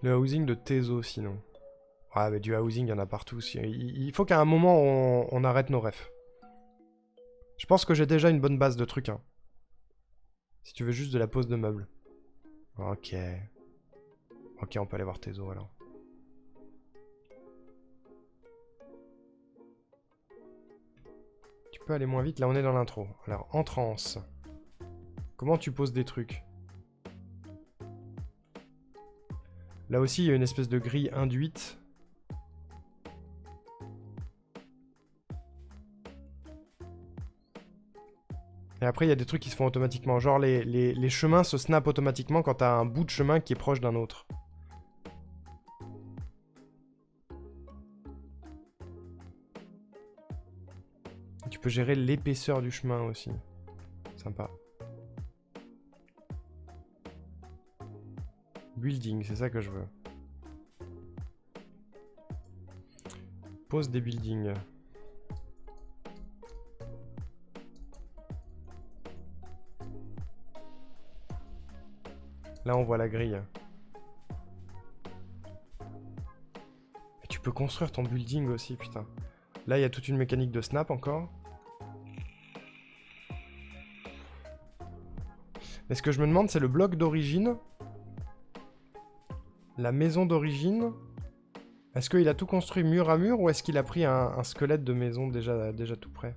Le housing de Tezo, sinon. Ah, mais du housing, il y en a partout. Il faut qu'à un moment, on arrête nos refs. Je pense que j'ai déjà une bonne base de trucs, hein. Si tu veux juste de la pose de meubles. Ok. Ok, on peut aller voir Tezo, alors. Tu peux aller moins vite, là on est dans l'intro. Alors, entrance. Comment tu poses des trucs? Là aussi, il y a une espèce de grille induite. Et après, il y a des trucs qui se font automatiquement. Genre, les chemins se snap automatiquement quand t'as un bout de chemin qui est proche d'un autre. Tu peux gérer l'épaisseur du chemin aussi. Sympa. Building, c'est ça que je veux. Pose des buildings. Là, on voit la grille. Et tu peux construire ton building aussi, putain. Là, il y a toute une mécanique de snap encore. Mais ce que je me demande, c'est le bloc d'origine. La maison d'origine. Est-ce qu'il a tout construit mur à mur ou est-ce qu'il a pris un squelette de maison déjà tout prêt?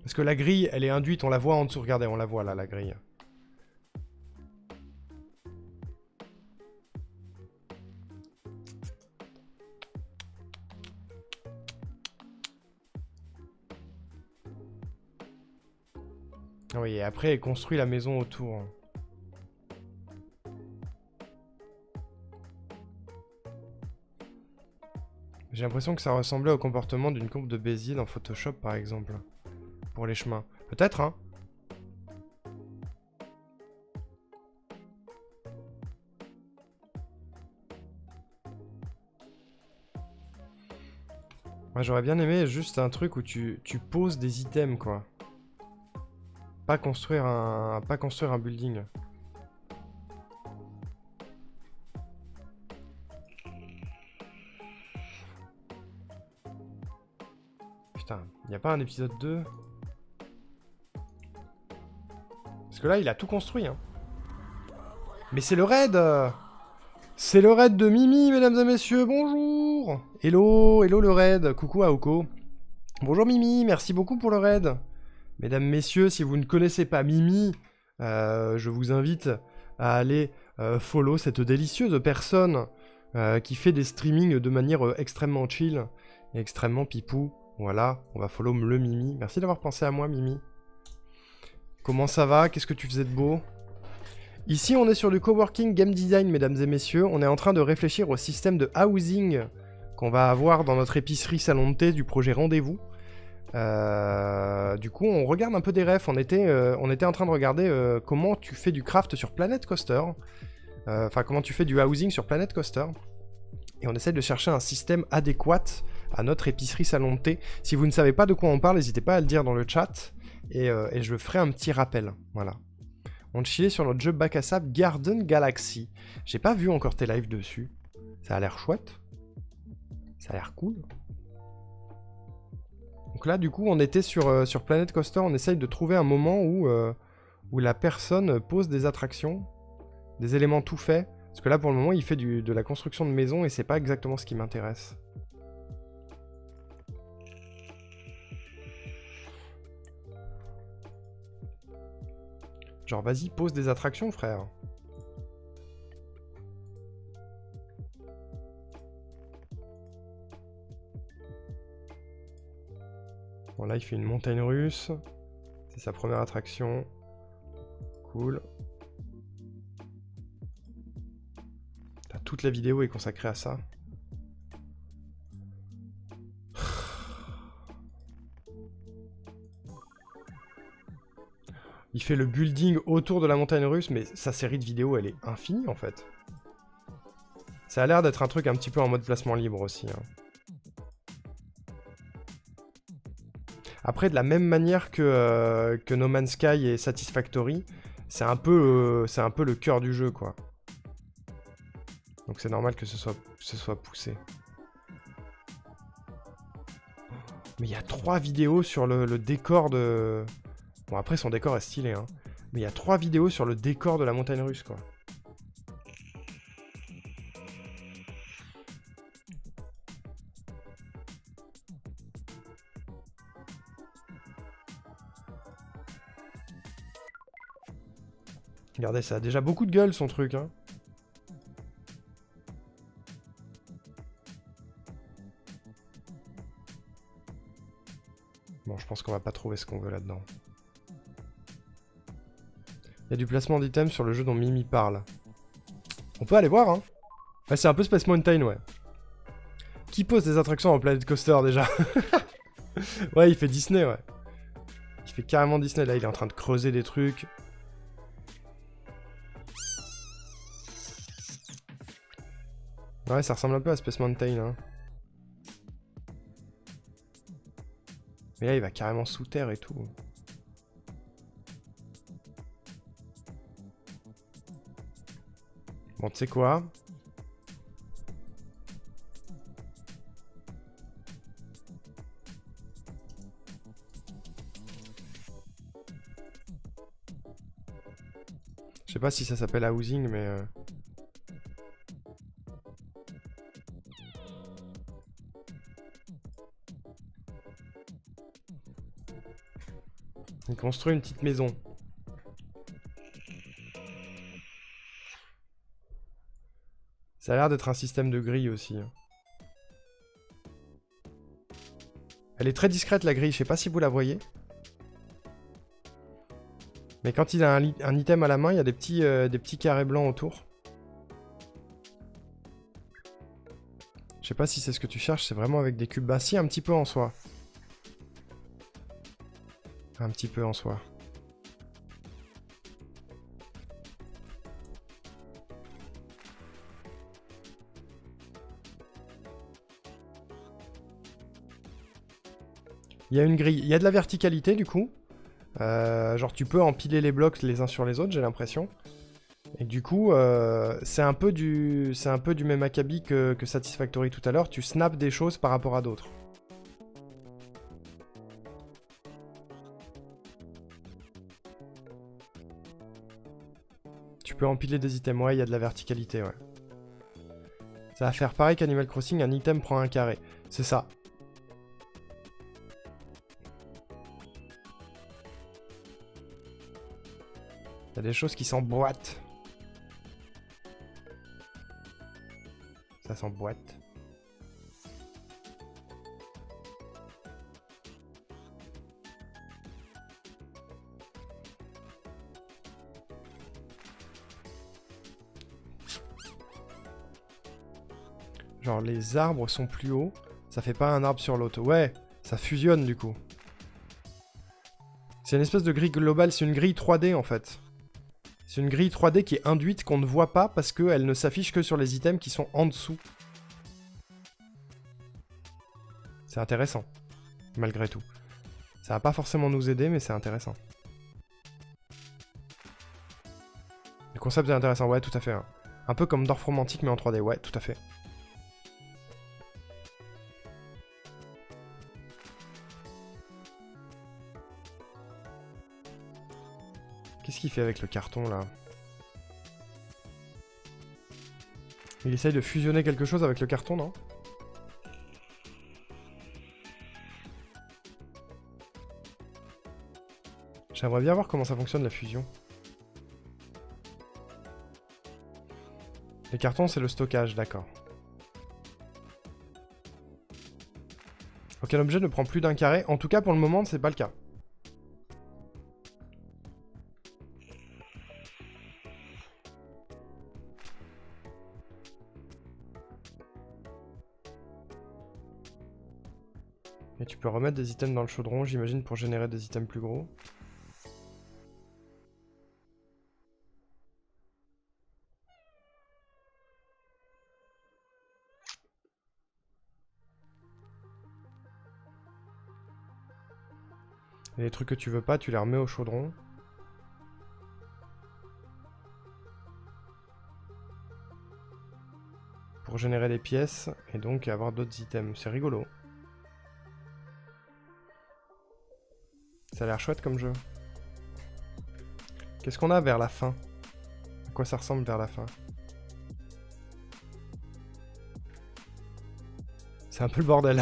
Parce que la grille, elle est induite, on la voit en dessous. Regardez, on la voit là, la grille. Oui, et après, elle construit la maison autour. J'ai l'impression que ça ressemblait au comportement d'une courbe de Bézier dans Photoshop, par exemple. Pour les chemins. Peut-être, hein? Moi, j'aurais bien aimé juste un truc où tu poses des items, quoi. Pas construire un building. Putain, y a pas un épisode 2? Parce que là, il a tout construit, hein. Mais c'est le raid! C'est le raid de Mimi, mesdames et messieurs, bonjour! Hello, hello le raid, coucou Aoko. Bonjour Mimi, merci beaucoup pour le raid. Mesdames, messieurs, si vous ne connaissez pas Mimi, je vous invite à aller follow cette délicieuse personne qui fait des streamings de manière extrêmement chill et extrêmement pipou. Voilà, on va follow le Mimi. Merci d'avoir pensé à moi, Mimi. Comment ça va? Qu'est-ce que tu faisais de beau? Ici, on est sur du coworking game design, mesdames et messieurs. On est en train de réfléchir au système de housing qu'on va avoir dans notre épicerie salon de thé du projet Rendez-vous. Du coup, on regarde un peu des refs. On était en train de regarder comment tu fais du craft sur Planet Coaster. Enfin, comment tu fais du housing sur Planet Coaster. Et on essaie de chercher un système adéquat à notre épicerie salon de thé. Si vous ne savez pas de quoi on parle, n'hésitez pas à le dire dans le chat. Et je ferai un petit rappel. Voilà. On chillait sur notre jeu bac à sable Garden Galaxy. J'ai pas vu encore tes lives dessus. Ça a l'air chouette. Ça a l'air cool. Donc là, du coup, on était sur Planet Coaster. On essaye de trouver un moment où la personne pose des attractions, des éléments tout faits. Parce que là, pour le moment, il fait de la construction de maison et c'est pas exactement ce qui m'intéresse. Genre, vas-y, pose des attractions, frère. Bon, là, il fait une montagne russe. C'est sa première attraction. Cool. Toute la vidéo est consacrée à ça. Il fait le building autour de la montagne russe, mais sa série de vidéos, elle est infinie, en fait. Ça a l'air d'être un truc un petit peu en mode placement libre aussi. Hein. Après, de la même manière que No Man's Sky et Satisfactory, c'est un peu le cœur du jeu, quoi. Donc c'est normal que ce soit poussé. Mais il y a 3 vidéos sur le décor de... Bon, après, son décor est stylé, hein. Mais il y a 3 vidéos sur le décor de la montagne russe, quoi. Regardez, ça a déjà beaucoup de gueule, son truc, hein. Bon, je pense qu'on va pas trouver ce qu'on veut là-dedans. Il y a du placement d'items sur le jeu dont Mimi parle. On peut aller voir, hein. Ouais, c'est un peu Space Mountain, ouais. Qui pose des attractions en Planet Coaster, déjà? Ouais, il fait Disney, ouais. Il fait carrément Disney, là, il est en train de creuser des trucs. Ouais, ça ressemble un peu à Space Mountain, hein. Mais là, il va carrément sous terre et tout. Bon, tu sais quoi? Je sais pas si ça s'appelle housing, mais... Il construit une petite maison. Ça a l'air d'être un système de grille aussi. Elle est très discrète, la grille, je sais pas si vous la voyez. Mais quand il a un item à la main, il y a des petits carrés blancs autour. Je sais pas si c'est ce que tu cherches, c'est vraiment avec des cubes. Bah si, un petit peu en soi. Un petit peu en soi. Il y a une grille. Il y a de la verticalité du coup. Genre tu peux empiler les blocs les uns sur les autres, j'ai l'impression. Et du coup, c'est un peu du même acabit que Satisfactory tout à l'heure. Tu snaps des choses par rapport à d'autres. Tu peux empiler des items, ouais, il y a de la verticalité, ouais. Ça va faire pareil qu'Animal Crossing, un item prend un carré. C'est ça. Il y a des choses qui s'emboîtent. Ça s'emboîte. Genre les arbres sont plus hauts. Ça fait pas un arbre sur l'autre. Ouais, ça fusionne du coup. C'est une espèce de grille globale, c'est une grille 3D en fait. C'est une grille 3D qui est induite qu'on ne voit pas parce qu'elle ne s'affiche que sur les items qui sont en dessous. C'est intéressant, malgré tout. Ça va pas forcément nous aider, mais c'est intéressant. Le concept est intéressant, ouais, tout à fait. Hein. Un peu comme Dorf Romantique, mais en 3D, ouais, tout à fait. Qu'est-ce qu'il fait avec le carton, là? Il essaye de fusionner quelque chose avec le carton, non? J'aimerais bien voir comment ça fonctionne, la fusion. Les cartons, c'est le stockage, d'accord. Aucun objet ne prend plus d'un carré. En tout cas, pour le moment, c'est pas le cas. Et tu peux remettre des items dans le chaudron, j'imagine, pour générer des items plus gros. Et les trucs que tu veux pas, tu les remets au chaudron. Pour générer des pièces et donc avoir d'autres items. C'est rigolo. Ça a l'air chouette comme jeu. Qu'est-ce qu'on a vers la fin? À quoi ça ressemble vers la fin? C'est un peu le bordel.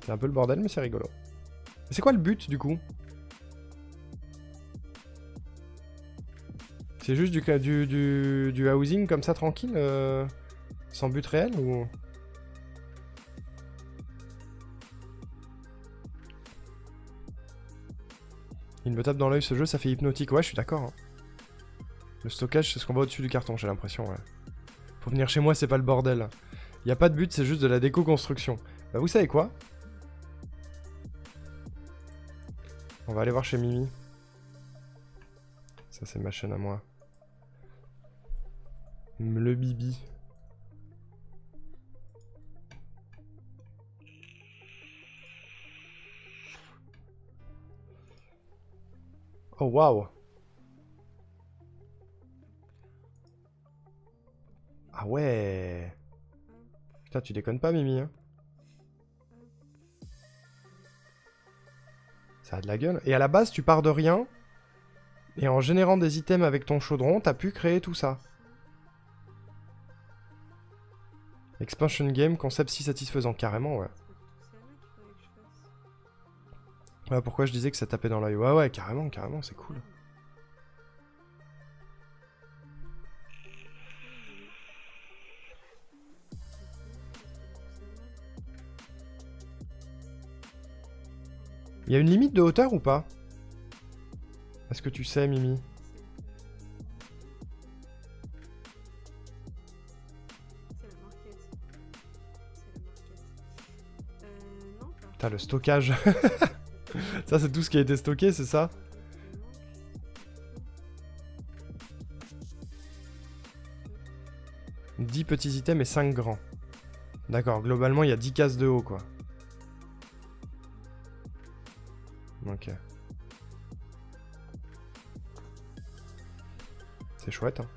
C'est un peu le bordel, mais c'est rigolo. C'est quoi le but, du coup? C'est juste du housing comme ça, tranquille, sans but réel, ou... Il me tape dans l'œil, ce jeu, ça fait hypnotique. Ouais, je suis d'accord. Hein. Le stockage, c'est ce qu'on voit au-dessus du carton, j'ai l'impression, ouais. Faut venir chez moi, c'est pas le bordel. Y a pas de but, c'est juste de la déco-construction. Bah, vous savez quoi? On va aller voir chez Mimi. Ça, c'est ma chaîne à moi. Le Bibi. Oh, waouh! Ah ouais! Putain, tu déconnes pas, Mimi, hein? Ça a de la gueule. Et à la base, tu pars de rien. Et en générant des items avec ton chaudron, t'as pu créer tout ça. Expansion game, concept si satisfaisant. Carrément, ouais. Ouais, pourquoi je disais que ça tapait dans l'œil? Ouais, ouais, carrément, carrément, c'est cool. Il y a une limite de hauteur ou pas? Est-ce que tu sais, Mimi? Putain, le stockage. Ça, c'est tout ce qui a été stocké, c'est ça? « 10 petits items et 5 grands. » D'accord, globalement, il y a 10 cases de haut, quoi. Ok. C'est chouette, hein.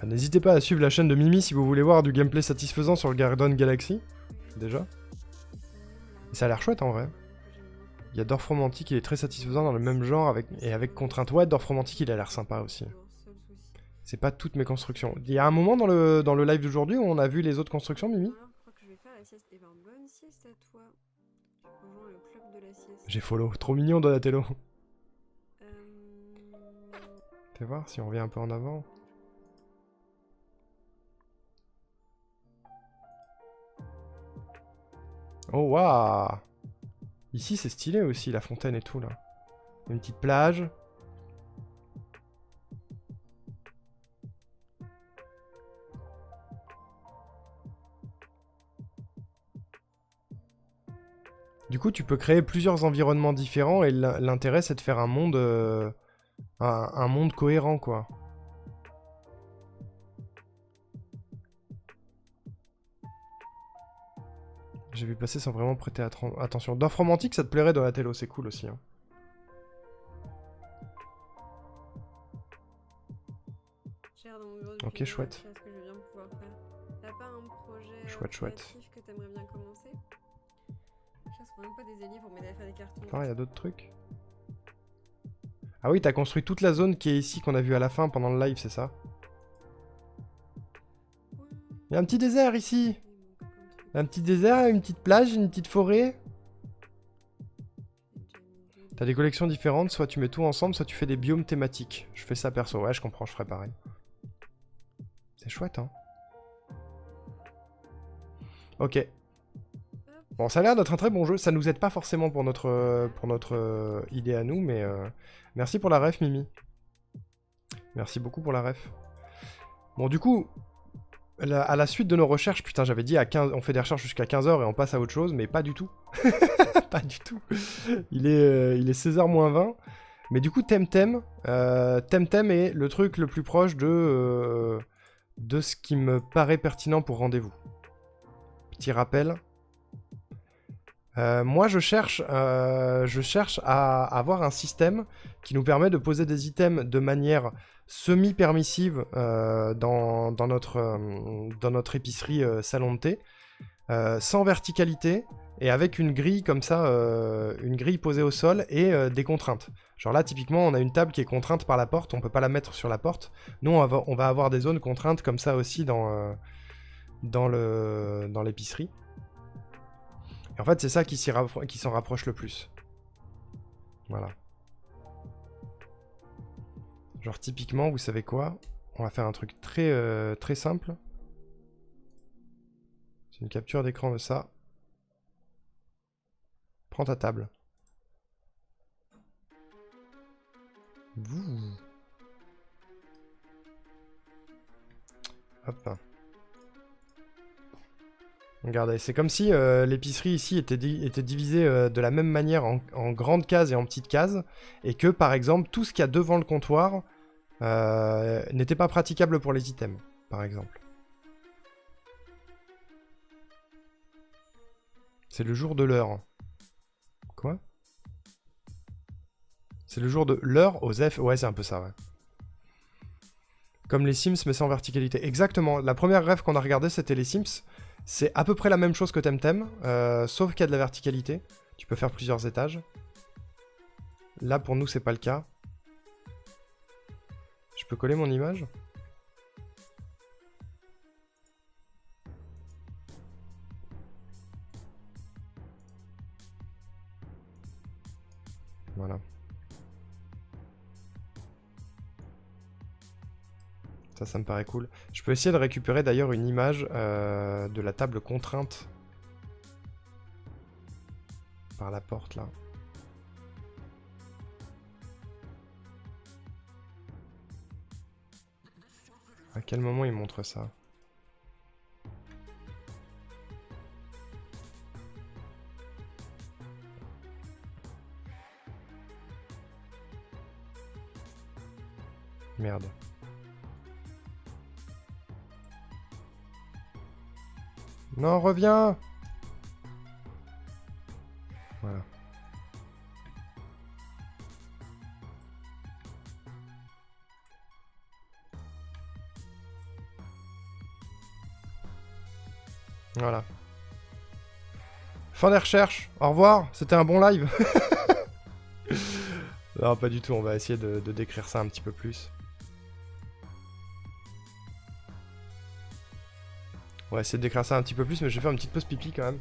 Ah, n'hésitez pas à suivre la chaîne de Mimi si vous voulez voir du gameplay satisfaisant sur le Garden Galaxy. Déjà. Et ça a l'air chouette, en vrai. Il y a Dorfromantique, il est très satisfaisant dans le même genre avec contrainte. Ouais, Dorfromantique, il a l'air sympa aussi. C'est pas toutes mes constructions. Il y a un moment dans le live d'aujourd'hui où on a vu les autres constructions, Mimi? J'ai follow. Trop mignon, Donatello. Fais voir si on revient un peu en avant. Oh, waouh! Ici, c'est stylé aussi, la fontaine et tout, là. Une petite plage. Du coup, tu peux créer plusieurs environnements différents et l'intérêt, c'est de faire un monde, un monde cohérent, quoi. J'ai vu passer sans vraiment prêter attention. Dorfromantique, ça te plairait, Donatello, c'est cool aussi. Hein. Ok, chouette. Chouette, chouette. Attends, il y a d'autres trucs. Ah oui, t'as construit toute la zone qui est ici, qu'on a vue à la fin pendant le live, c'est ça? Il y a un petit désert ici. Un petit désert, une petite plage, une petite forêt. T'as des collections différentes, soit tu mets tout ensemble, soit tu fais des biomes thématiques. Je fais ça perso, ouais je comprends, je ferai pareil. C'est chouette, hein. Ok. Bon, ça a l'air d'être un très bon jeu, ça nous aide pas forcément pour notre idée à nous, mais merci pour la ref, Mimi. Merci beaucoup pour la ref. Bon, du coup... à la suite de nos recherches, putain j'avais dit à 15, on fait des recherches jusqu'à 15h et on passe à autre chose, mais pas du tout. Pas du tout. Il est 16h moins 20. Mais du coup, Temtem est le truc le plus proche de ce qui me paraît pertinent pour rendez-vous. Petit rappel. Moi, je cherche à avoir un système qui nous permet de poser des items de manière semi-permissive dans notre épicerie salon de thé, sans verticalité, et avec une grille comme ça, une grille posée au sol et des contraintes. Genre là, typiquement, on a une table qui est contrainte par la porte, on peut pas la mettre sur la porte. Nous, on va avoir des zones contraintes comme ça aussi dans l'épicerie. Et en fait, c'est ça qui s'en rapproche le plus. Voilà. Genre, typiquement, vous savez quoi? On va faire un truc très, très simple. C'est une capture d'écran de ça. Prends ta table. Hop. Regardez, c'est comme si l'épicerie ici était divisée de la même manière en grandes cases et en petites cases, et que par exemple tout ce qu'il y a devant le comptoir n'était pas praticable pour les items, par exemple. C'est le jour de l'heure. Quoi? C'est le jour de l'heure aux F. Ouais, c'est un peu ça, ouais. Comme les Sims, mais sans verticalité. Exactement. La première rêve qu'on a regardé, c'était les Sims. C'est à peu près la même chose que Temtem, sauf qu'il y a de la verticalité. Tu peux faire plusieurs étages. Là, pour nous, c'est pas le cas. Je peux coller mon image? Voilà. Ça me paraît cool. Je peux essayer de récupérer d'ailleurs une image de la table contrainte par la porte là. À quel moment il montre ça? Merde. Non, reviens! Voilà. Voilà. Fin des recherches. Au revoir. C'était un bon live. Non, pas du tout. On va essayer de décrire ça un petit peu plus. On va essayer de décrire ça un petit peu plus, mais je vais faire une petite pause pipi quand même.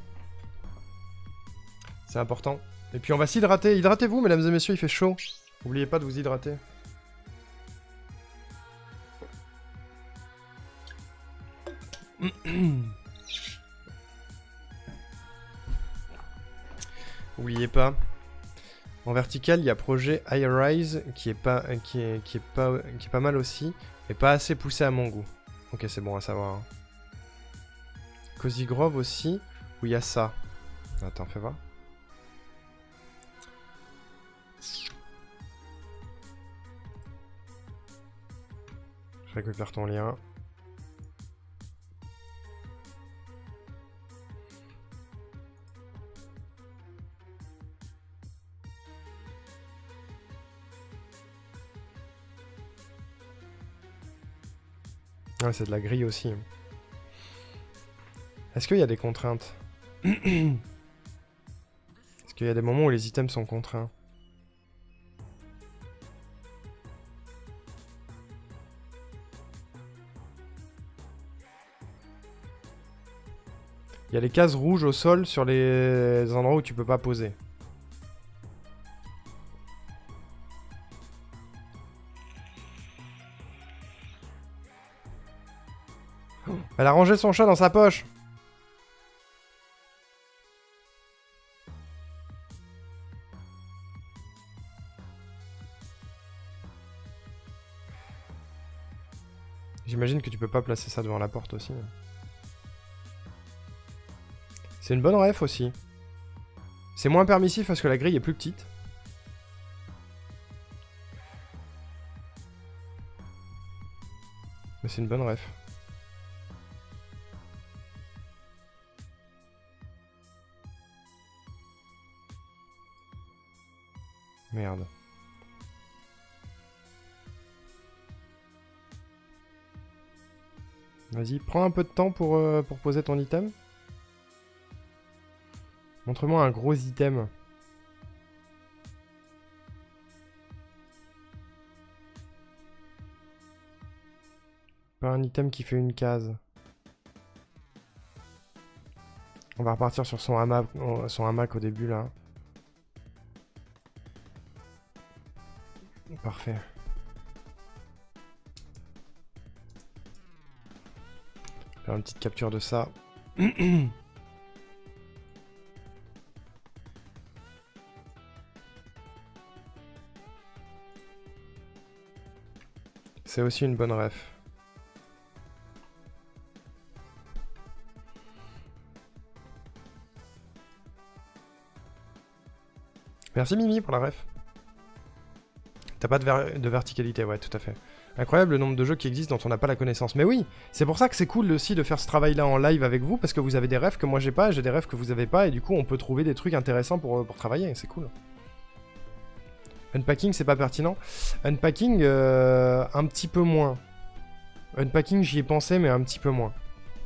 C'est important. Et puis on va s'hydrater. Hydratez-vous, mesdames et messieurs, il fait chaud. N'oubliez pas de vous hydrater. N'oubliez pas. En vertical, il y a projet High Rise qui est pas mal aussi, mais pas assez poussé à mon goût. Ok, c'est bon à savoir. Hein. Cozy Grove aussi, où il y a ça. Attends, fais voir. Je récupère ton lien. Ouais, c'est de la grille aussi. Est-ce qu'il y a des contraintes? Est-ce qu'il y a des moments où les items sont contraints? Il y a les cases rouges au sol sur les endroits où tu peux pas poser. Elle a rangé son chat dans sa poche. J'imagine que tu peux pas placer ça devant la porte aussi. C'est une bonne ref aussi. C'est moins permissif parce que la grille est plus petite. Mais c'est une bonne ref. Merde. Vas-y, prends un peu de temps pour poser ton item. Montre-moi un gros item. Pas un item qui fait une case. On va repartir sur son hamac au début là. Parfait. Faire une petite capture de ça. C'est aussi une bonne ref. Merci Mimi pour la ref. T'as pas de verticalité, ouais, tout à fait. Incroyable le nombre de jeux qui existent dont on n'a pas la connaissance. Mais oui, c'est pour ça que c'est cool aussi de faire ce travail-là en live avec vous, parce que vous avez des rêves que moi j'ai pas, j'ai des rêves que vous avez pas, et du coup on peut trouver des trucs intéressants pour travailler, c'est cool. Unpacking, c'est pas pertinent. Unpacking, un petit peu moins. Unpacking, j'y ai pensé, mais un petit peu moins.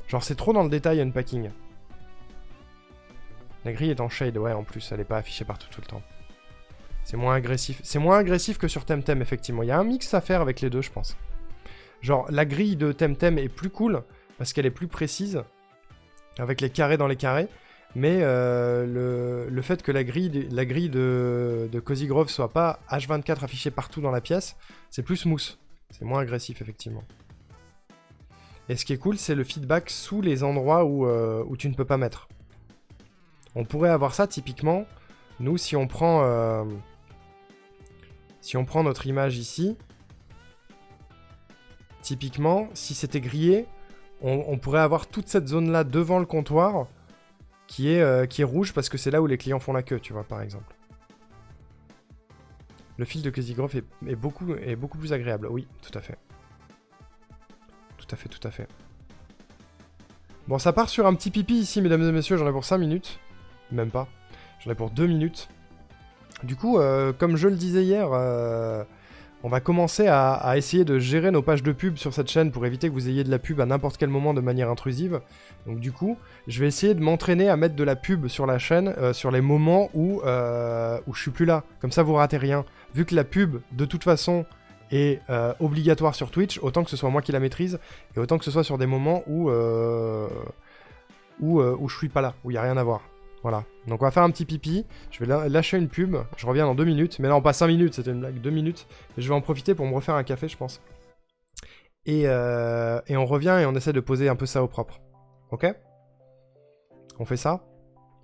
Genre c'est trop dans le détail, Unpacking. La grille est en shade, ouais, en plus, elle est pas affichée partout tout le temps. C'est moins agressif. C'est moins agressif que sur Temtem, effectivement. Il y a un mix à faire avec les deux, je pense. Genre, la grille de Temtem est plus cool, parce qu'elle est plus précise, avec les carrés dans les carrés. Mais le fait que la grille de Cozy Grove soit pas H24 affichée partout dans la pièce, c'est plus smooth. C'est moins agressif, effectivement. Et ce qui est cool, c'est le feedback sous les endroits où tu ne peux pas mettre. On pourrait avoir ça, typiquement, nous, si on prend notre image ici, typiquement, si c'était grillé, on pourrait avoir toute cette zone-là devant le comptoir qui est rouge parce que c'est là où les clients font la queue, tu vois, par exemple. Le fil de Cozy Grove est beaucoup plus agréable. Oui, tout à fait. Tout à fait. Bon, ça part sur un petit pipi ici, mesdames et messieurs. J'en ai pour 5 minutes. Même pas. J'en ai pour 2 minutes. Du coup, comme je le disais hier, on va commencer à essayer de gérer nos pages de pub sur cette chaîne pour éviter que vous ayez de la pub à n'importe quel moment de manière intrusive. Donc du coup, je vais essayer de m'entraîner à mettre de la pub sur la chaîne sur les moments où je suis plus là. Comme ça, vous ratez rien. Vu que la pub, de toute façon, est obligatoire sur Twitch, autant que ce soit moi qui la maîtrise, et autant que ce soit sur des moments où je suis pas là, où il n'y a rien à voir. Voilà, donc on va faire un petit pipi, je vais lâcher une pub, je reviens dans 2 minutes, mais non pas 5 minutes, c'était une blague, 2 minutes, et je vais en profiter pour me refaire un café je pense. Et on revient et on essaie de poser un peu ça au propre, ok? On fait ça?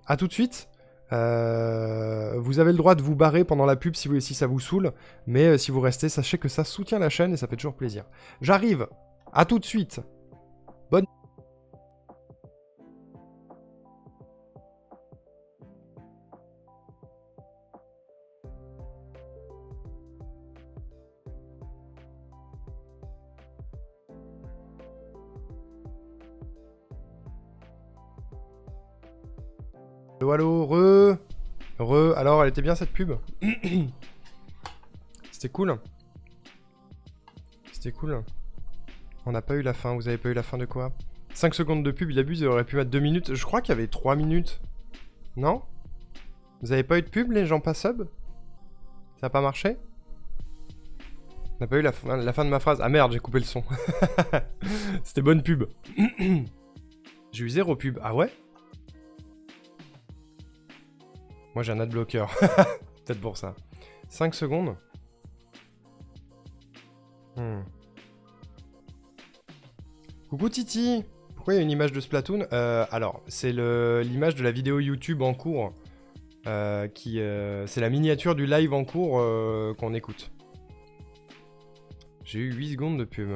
A tout de suite. Vous avez le droit de vous barrer pendant la pub si ça vous saoule, mais si vous restez, sachez que ça soutient la chaîne et ça fait toujours plaisir. J'arrive, à tout de suite. Bonne... Allo, alors elle était bien cette pub. C'était cool. C'était cool. On n'a pas eu la fin, vous avez pas eu la fin de quoi? 5 secondes de pub, il abuse, il aurait pu mettre 2 minutes. Je crois qu'il y avait 3 minutes. Non? Vous avez pas eu de pub, les gens pas sub? Ça a pas marché? On n'a pas eu la fin de ma phrase. Ah merde, j'ai coupé le son. C'était bonne pub. J'ai eu 0 pub. Ah ouais? Moi j'ai un adblocker. Peut-être pour ça. 5 secondes. Coucou Titi. Pourquoi il y a une image de Splatoon? Alors, c'est l'image de la vidéo YouTube en cours. C'est la miniature du live en cours qu'on écoute. J'ai eu 8 secondes de pub.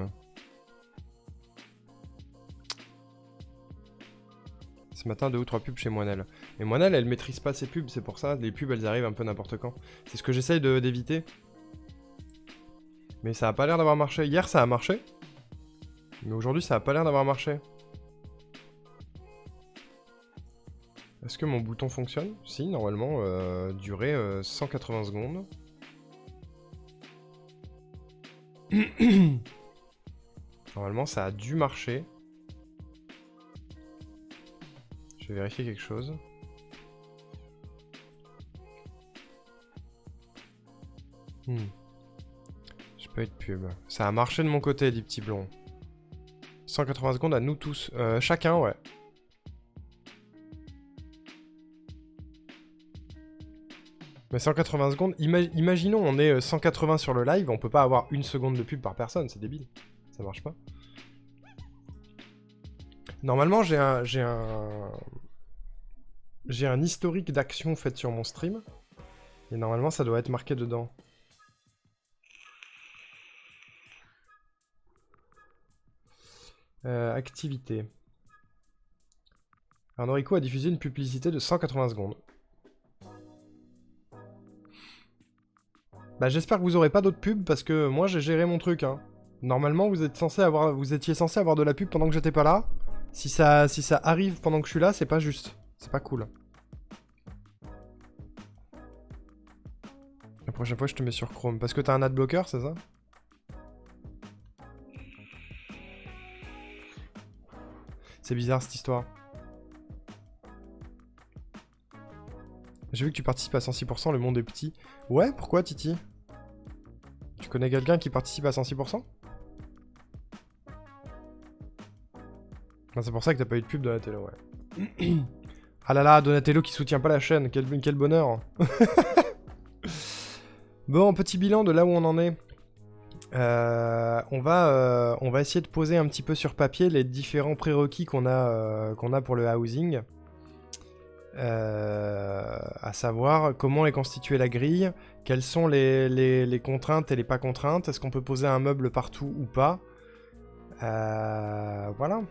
Ce matin, 2 ou 3 pubs chez Moinel. Et Moinel, elle maîtrise pas ses pubs, c'est pour ça. Les pubs, elles arrivent un peu n'importe quand. C'est ce que j'essaye d'éviter. Mais ça a pas l'air d'avoir marché. Hier, ça a marché. Mais aujourd'hui, ça a pas l'air d'avoir marché. Est-ce que mon bouton fonctionne? Si, normalement, durée 180 secondes. Normalement, ça a dû marcher. Je vais vérifier quelque chose. J'ai pas eu de pub. Ça a marché de mon côté, dit Petit Blond. 180 secondes à nous tous. Chacun, ouais. Mais 180 secondes, imaginons on est 180 sur le live, on peut pas avoir une seconde de pub par personne, c'est débile. Ça marche pas. Normalement, j'ai un historique d'actions faites sur mon stream. Et normalement, ça doit être marqué dedans. Activité. Alors, Noriko a diffusé une publicité de 180 secondes. Bah, j'espère que vous aurez pas d'autres pubs parce que moi j'ai géré mon truc. Hein. Normalement, vous étiez censé avoir de la pub pendant que j'étais pas là. Si ça arrive pendant que je suis là, c'est pas juste. C'est pas cool. La prochaine fois, je te mets sur Chrome. Parce que t'as un adblocker, c'est ça? C'est bizarre cette histoire. J'ai vu que tu participes à 106%, le monde est petit. Ouais, pourquoi Titi? Tu connais quelqu'un qui participe à 106%? Ah, c'est pour ça que t'as pas eu de pub Donatello, ouais. Ah là là, Donatello qui soutient pas la chaîne, quel bonheur. Bon, petit bilan de là où on en est. On va essayer de poser un petit peu sur papier les différents prérequis qu'on a pour le housing. À savoir comment est constituée la grille, quelles sont les contraintes et les pas contraintes, est-ce qu'on peut poser un meuble partout ou pas. Voilà.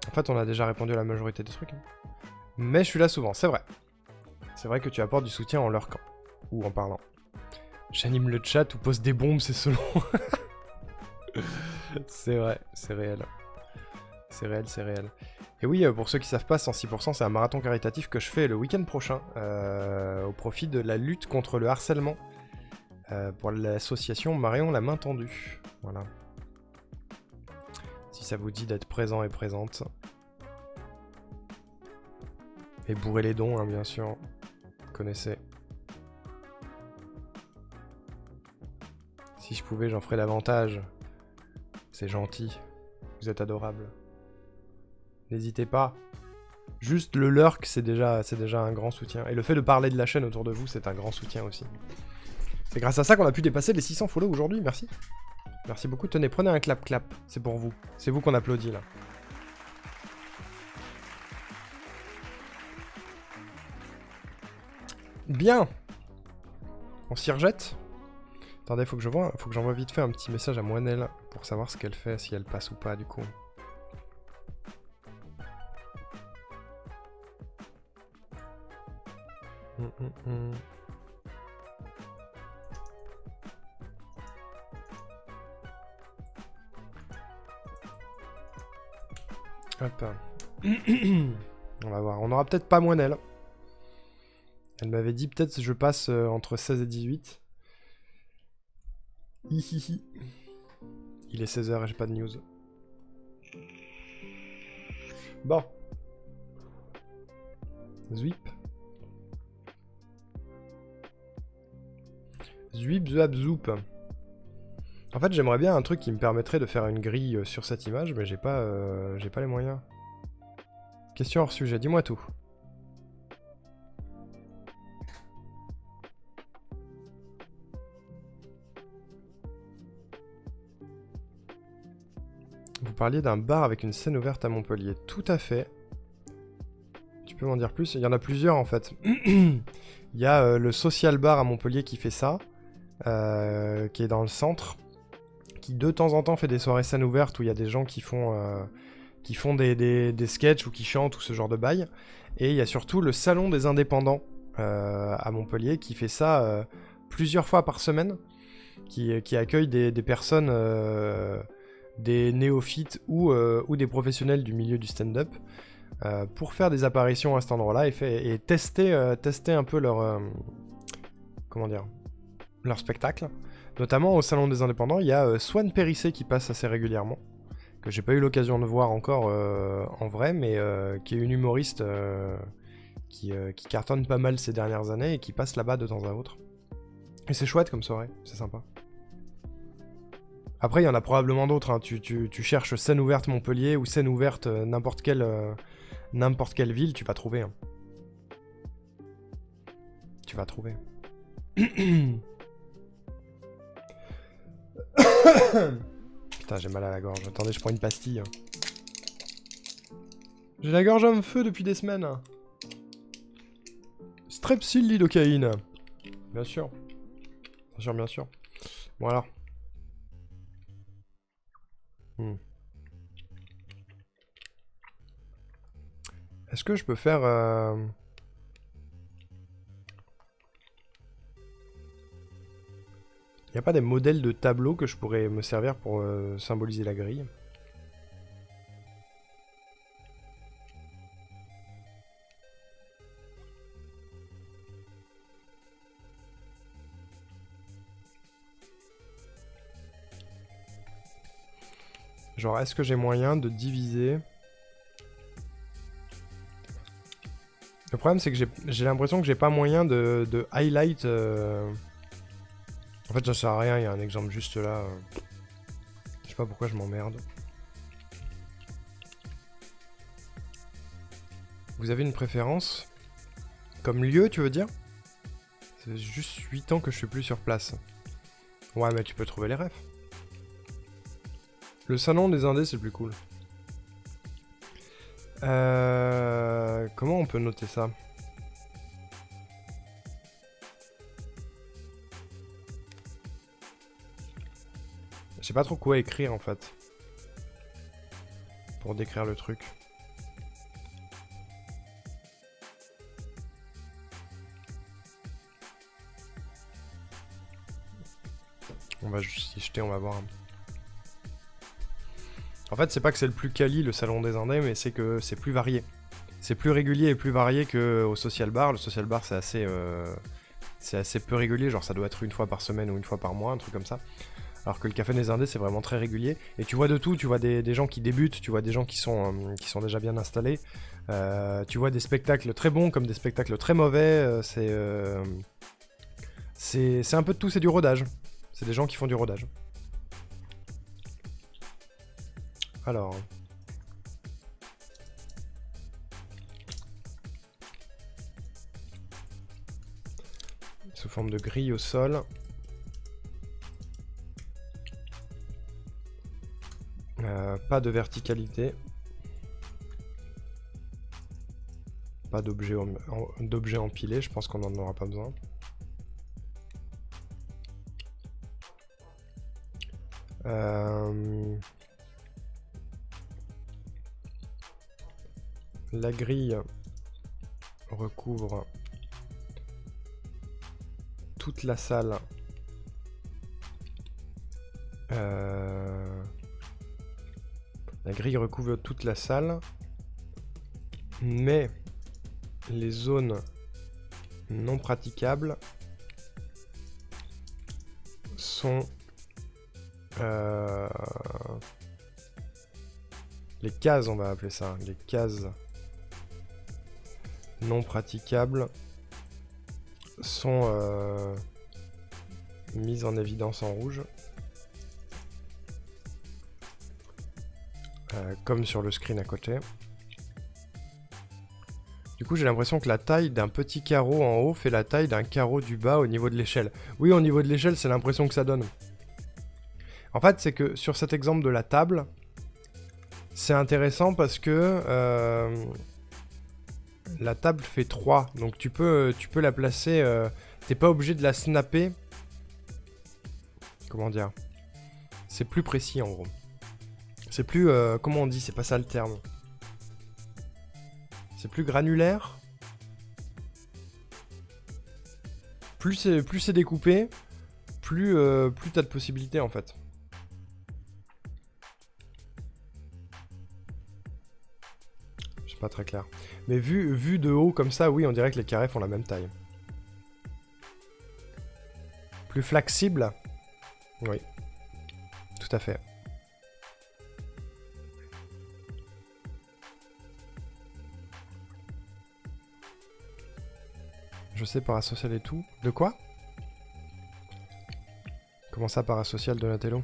En fait, on a déjà répondu à la majorité des trucs. Hein. Mais je suis là souvent, c'est vrai. C'est vrai que tu apportes du soutien en leur camp. Ou en parlant. J'anime le chat ou pose des bombes, c'est selon. C'est vrai, c'est réel. C'est réel, c'est réel. Et oui, pour ceux qui savent pas, 106%, c'est un marathon caritatif que je fais le week-end prochain, au profit de la lutte contre le harcèlement, pour l'association Marion la main tendue. Voilà. Si ça vous dit d'être présent et présente. Et bourrer les dons, hein, bien sûr. Vous connaissez. Si je pouvais, j'en ferais davantage. C'est gentil. Vous êtes adorables. N'hésitez pas. Juste le lurk, c'est déjà un grand soutien. Et le fait de parler de la chaîne autour de vous, c'est un grand soutien aussi. C'est grâce à ça qu'on a pu dépasser les 600 follow aujourd'hui, merci. Merci beaucoup. Tenez, prenez un clap-clap. C'est pour vous. C'est vous qu'on applaudit, là. Bien. On s'y rejette. Attendez, faut que j'envoie vite fait un petit message à Moinelle pour savoir ce qu'elle fait, si elle passe ou pas, du coup. Hop. On va voir. On aura peut-être pas Moinelle. Elle m'avait dit peut-être je passe entre 16 et 18. Hihihi. Il est 16h et j'ai pas de news. Bon. Zwip. Zwip, zwap, zoup. En fait, j'aimerais bien un truc qui me permettrait de faire une grille sur cette image, mais j'ai pas les moyens. Question hors sujet, dis-moi tout. Vous parliez d'un bar avec une scène ouverte à Montpellier. Tout à fait. Tu peux m'en dire plus? Il y en a plusieurs en fait. Il y a le Social Bar à Montpellier qui fait ça, qui est dans le centre, qui de temps en temps fait des soirées scène ouverte où il y a des gens qui font des sketchs ou qui chantent ou ce genre de bail. Et il y a surtout le Salon des Indépendants à Montpellier qui fait ça plusieurs fois par semaine. qui accueille des personnes, des néophytes ou des professionnels du milieu du stand-up pour faire des apparitions à cet endroit-là et tester un peu leur spectacle. Notamment au Salon des Indépendants, il y a Swan Périssé qui passe assez régulièrement, que j'ai pas eu l'occasion de voir encore en vrai, mais qui est une humoriste qui cartonne pas mal ces dernières années et qui passe là-bas de temps à autre. Et c'est chouette comme soirée, c'est sympa. Après, il y en a probablement d'autres, hein. Tu cherches scène ouverte Montpellier ou scène ouverte n'importe quelle ville, tu vas trouver. Hein. Tu vas trouver. Putain, j'ai mal à la gorge. Attendez, je prends une pastille. J'ai la gorge en feu depuis des semaines. Strepsil lidocaïne. Bien sûr. Bien sûr, bien sûr. Bon alors. Est-ce que je peux faire... Y a pas des modèles de tableaux que je pourrais me servir pour symboliser la grille? Genre, est-ce que j'ai moyen de diviser... Le problème, c'est que j'ai l'impression que j'ai pas moyen de highlight... En fait, ça sert à rien, il y a un exemple juste là. Je sais pas pourquoi je m'emmerde. Vous avez une préférence? Comme lieu, tu veux dire? C'est juste 8 ans que je suis plus sur place. Ouais, mais tu peux trouver les refs. Le salon des indés, c'est plus cool. Comment on peut noter ça? Je sais pas trop quoi écrire en fait. Pour décrire le truc. On va juste y jeter, on va voir. En fait, c'est pas que c'est le plus quali le salon des indés, mais c'est que c'est plus varié. C'est plus régulier et plus varié qu'au social bar. Le social bar, c'est assez peu régulier, genre ça doit être une fois par semaine ou une fois par mois, un truc comme ça. Alors que le café des indés, c'est vraiment très régulier. Et tu vois de tout, tu vois des gens qui débutent, tu vois des gens qui sont déjà bien installés. Tu vois des spectacles très bons comme des spectacles très mauvais. C'est un peu de tout, c'est du rodage. C'est des gens qui font du rodage. Alors... sous forme de grille au sol. Pas de verticalité. Pas d'objets empilés, je pense qu'on n'en aura pas besoin. La grille recouvre toute la salle. La grille recouvre toute la salle, mais les zones non praticables sont les cases, on va appeler ça, les cases non praticables sont mises en évidence en rouge. Comme sur le screen à côté. Du coup, j'ai l'impression que la taille d'un petit carreau en haut fait la taille d'un carreau du bas au niveau de l'échelle. Oui, au niveau de l'échelle, c'est l'impression que ça donne. En fait, c'est que sur cet exemple de la table, c'est intéressant parce que la table fait 3. Donc tu peux la placer... t'es pas obligé de la snapper. Comment dire? C'est plus précis en gros. C'est plus... comment on dit? C'est pas ça le terme. C'est plus granulaire. Plus c'est découpé, plus, plus t'as de possibilités en fait. C'est pas très clair. Mais vu de haut comme ça, oui, on dirait que les carrés font la même taille. Plus flexible? Oui. Tout à fait. Je sais, parasocial et tout. De quoi? Comment ça, parasocial, Donatello?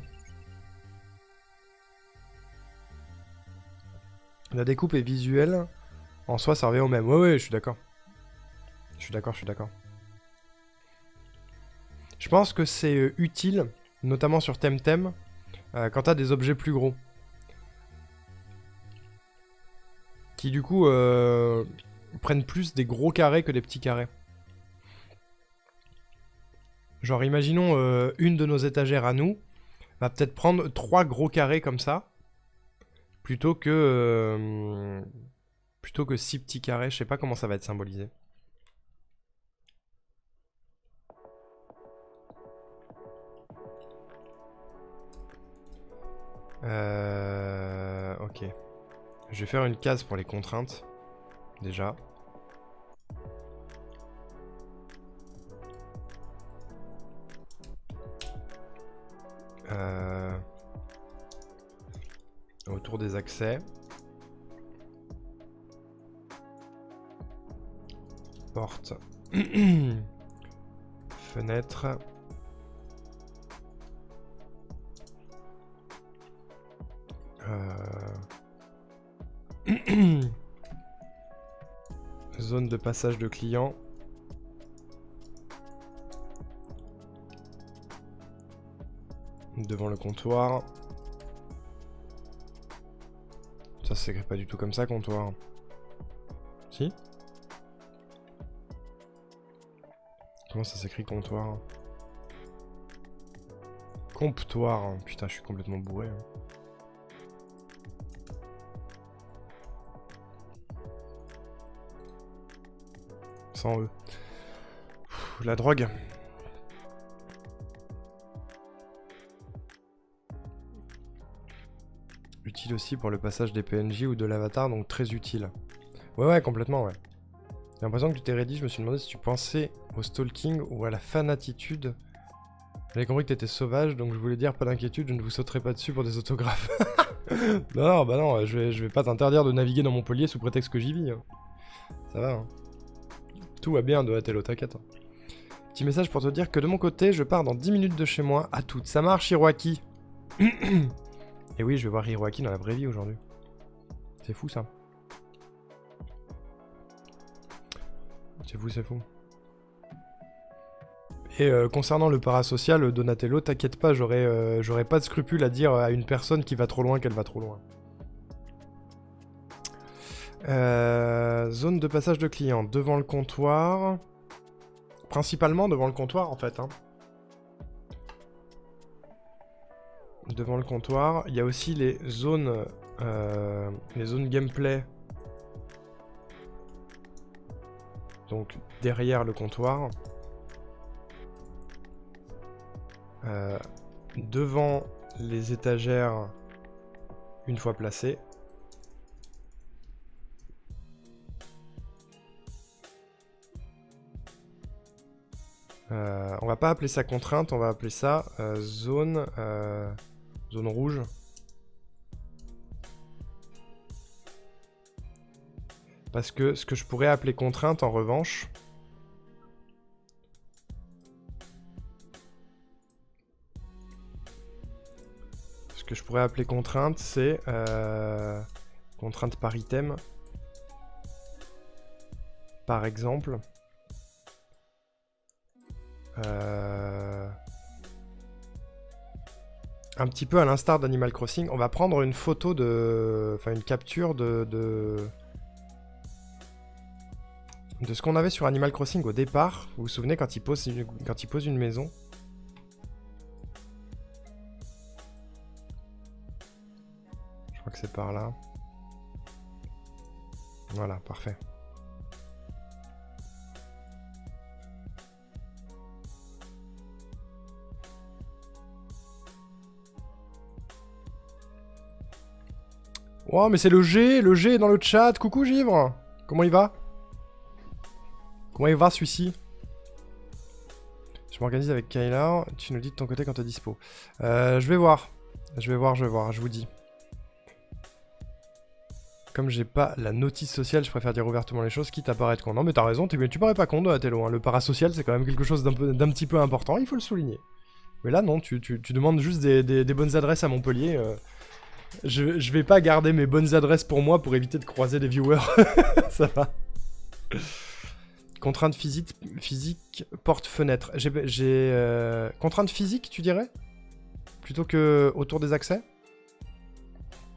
La découpe est visuelle. En soi, ça revient au même. Ouais, ouais, je suis d'accord. Je suis d'accord, je suis d'accord. Je pense que c'est utile, notamment sur Temtem, quand t'as des objets plus gros. Qui, du coup, prennent plus des gros carrés que des petits carrés. Genre, imaginons une de nos étagères à nous va peut-être prendre 3 gros carrés comme ça, plutôt que 6 petits carrés. Je sais pas comment ça va être symbolisé. Ok. Je vais faire une case pour les contraintes, déjà. Autour des accès. Porte. Fenêtre. Zone de passage de clients. Devant le comptoir. Ça s'écrit pas du tout comme ça, comptoir. Si? Comment ça s'écrit, comptoir? Comptoir. Putain, je suis complètement bourré. Sans eux. La drogue. Utile aussi pour le passage des PNJ ou de l'avatar, donc très utile. Ouais, complètement, ouais. J'ai l'impression que tu t'es ready, je me suis demandé si tu pensais au stalking ou à la fanatitude. J'avais compris que t'étais sauvage, donc je voulais dire pas d'inquiétude, je ne vous sauterai pas dessus pour des autographes. Non, bah non, je vais pas t'interdire de naviguer dans Montpellier sous prétexte que j'y vis. Hein. Ça va, hein. Tout va bien, Donatello, t'inquiète. Petit message pour te dire que de mon côté, je pars dans 10 minutes de chez moi. À toutes. Ça marche, Hiroaki. Et oui, je vais voir Hiroaki dans la vraie vie aujourd'hui. C'est fou, ça. C'est fou, c'est fou. Et concernant le parasocial, Donatello, t'inquiète pas, j'aurais pas de scrupule à dire à une personne qui va trop loin qu'elle va trop loin. Zone de passage de clients, devant le comptoir. Principalement devant le comptoir, en fait. Hein. Devant le comptoir. Il y a aussi les zones gameplay. Donc, derrière le comptoir. Devant les étagères, une fois placées. On va pas appeler ça contrainte, on va appeler ça zone rouge. Parce que ce que je pourrais appeler contrainte, en revanche... Ce que je pourrais appeler contrainte, c'est... contrainte par item. Par exemple... un petit peu à l'instar d'Animal Crossing, on va prendre une photo de... Enfin, une capture de ce qu'on avait sur Animal Crossing au départ. Vous vous souvenez quand il pose une maison? Je crois que c'est par là. Voilà, parfait. Oh, mais c'est le G est dans le chat. Coucou Givre. Comment il va? Comment il va celui-ci? Je m'organise avec Kyla. Tu nous dis de ton côté quand t'es dispo. Je vais voir. Je vais voir, je vous dis. Comme j'ai pas la notice sociale, je préfère dire ouvertement les choses, quitte à paraître con. Non mais t'as raison, tu parais pas con de Athello, hein. Le parasocial c'est quand même quelque chose d'un petit peu important, il faut le souligner. Mais là non, tu demandes juste des bonnes adresses à Montpellier. Je vais pas garder mes bonnes adresses pour moi pour éviter de croiser des viewers. Ça va. Contrainte physique, porte-fenêtre. Contrainte physique, tu dirais? Plutôt que autour des accès?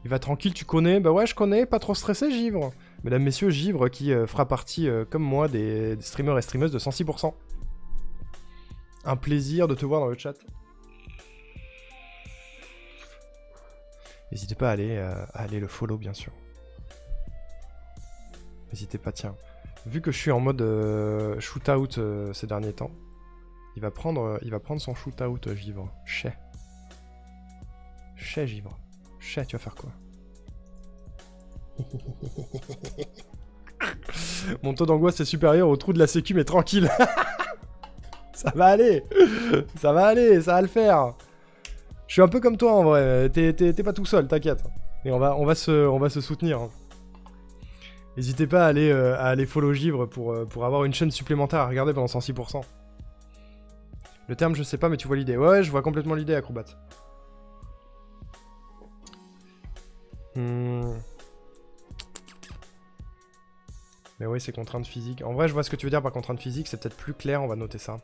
Il va tranquille, tu connais? Bah ouais, je connais, pas trop stressé, Givre. Mesdames, messieurs, Givre qui fera partie, comme moi, des streamers et streameuses de 106%. Un plaisir de te voir dans le chat. N'hésitez pas à aller le follow, bien sûr. N'hésitez pas, tiens. Vu que je suis en mode shootout ces derniers temps, il va prendre son shootout, Givre. Chais, Givre. Chais, tu vas faire quoi? Mon taux d'angoisse est supérieur au trou de la sécu, mais tranquille. Ça va aller. Ça va aller, ça va le faire. Je suis un peu comme toi en vrai, t'es pas tout seul, t'inquiète. Et on va se soutenir. N'hésitez pas à aller follow Givre pour avoir une chaîne supplémentaire à regarder pendant 106%. Le terme je sais pas mais tu vois l'idée. Ouais, je vois complètement l'idée, Acrobat. Mais oui, c'est contrainte physique. En vrai, je vois ce que tu veux dire par contrainte physique, c'est peut-être plus clair, on va noter ça.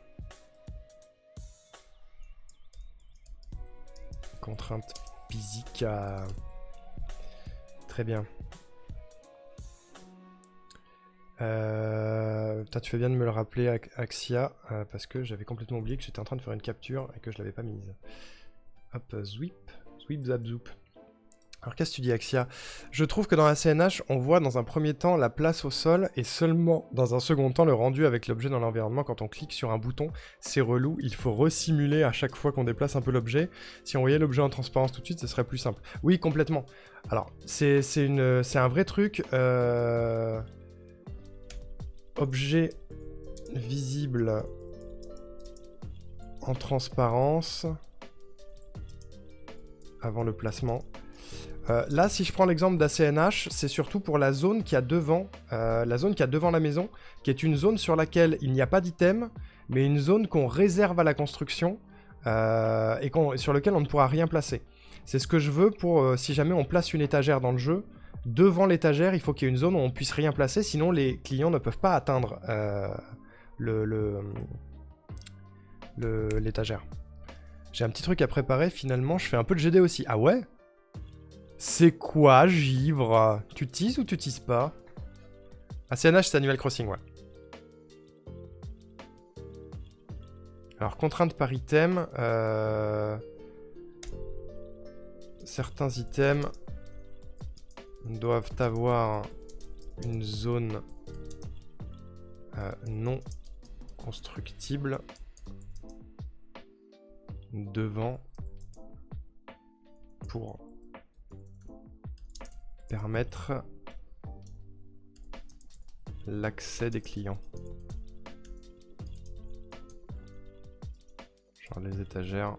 Contrainte physique. Très bien. Tu fais bien de me le rappeler, Axia, parce que j'avais complètement oublié que j'étais en train de faire une capture et que je l'avais pas mise. Hop, zwip, zap, zoup. Alors qu'est-ce que tu dis, Axia? Je trouve que dans la CNH, on voit dans un premier temps la place au sol et seulement dans un second temps le rendu avec l'objet dans l'environnement. Quand on clique sur un bouton, c'est relou, il faut resimuler à chaque fois qu'on déplace un peu l'objet. Si on voyait l'objet en transparence tout de suite, ce serait plus simple. Oui, complètement. Alors, c'est un vrai truc. Objet visible en transparence avant le placement. Là, si je prends l'exemple d'ACNH, c'est surtout pour la zone qui a devant la maison, qui est une zone sur laquelle il n'y a pas d'item, mais une zone qu'on réserve à la construction et sur laquelle on ne pourra rien placer. C'est ce que je veux pour si jamais on place une étagère dans le jeu. Devant l'étagère, il faut qu'il y ait une zone où on puisse rien placer, sinon les clients ne peuvent pas atteindre l'étagère. J'ai un petit truc à préparer, finalement, je fais un peu de GD aussi. Ah ouais? C'est quoi, Givre? Tu teases ou tu teases pas? ACNH, c'est Animal Crossing, ouais. Alors, contrainte par item. Certains items doivent avoir une zone non constructible devant pour permettre l'accès des clients. Genre les étagères.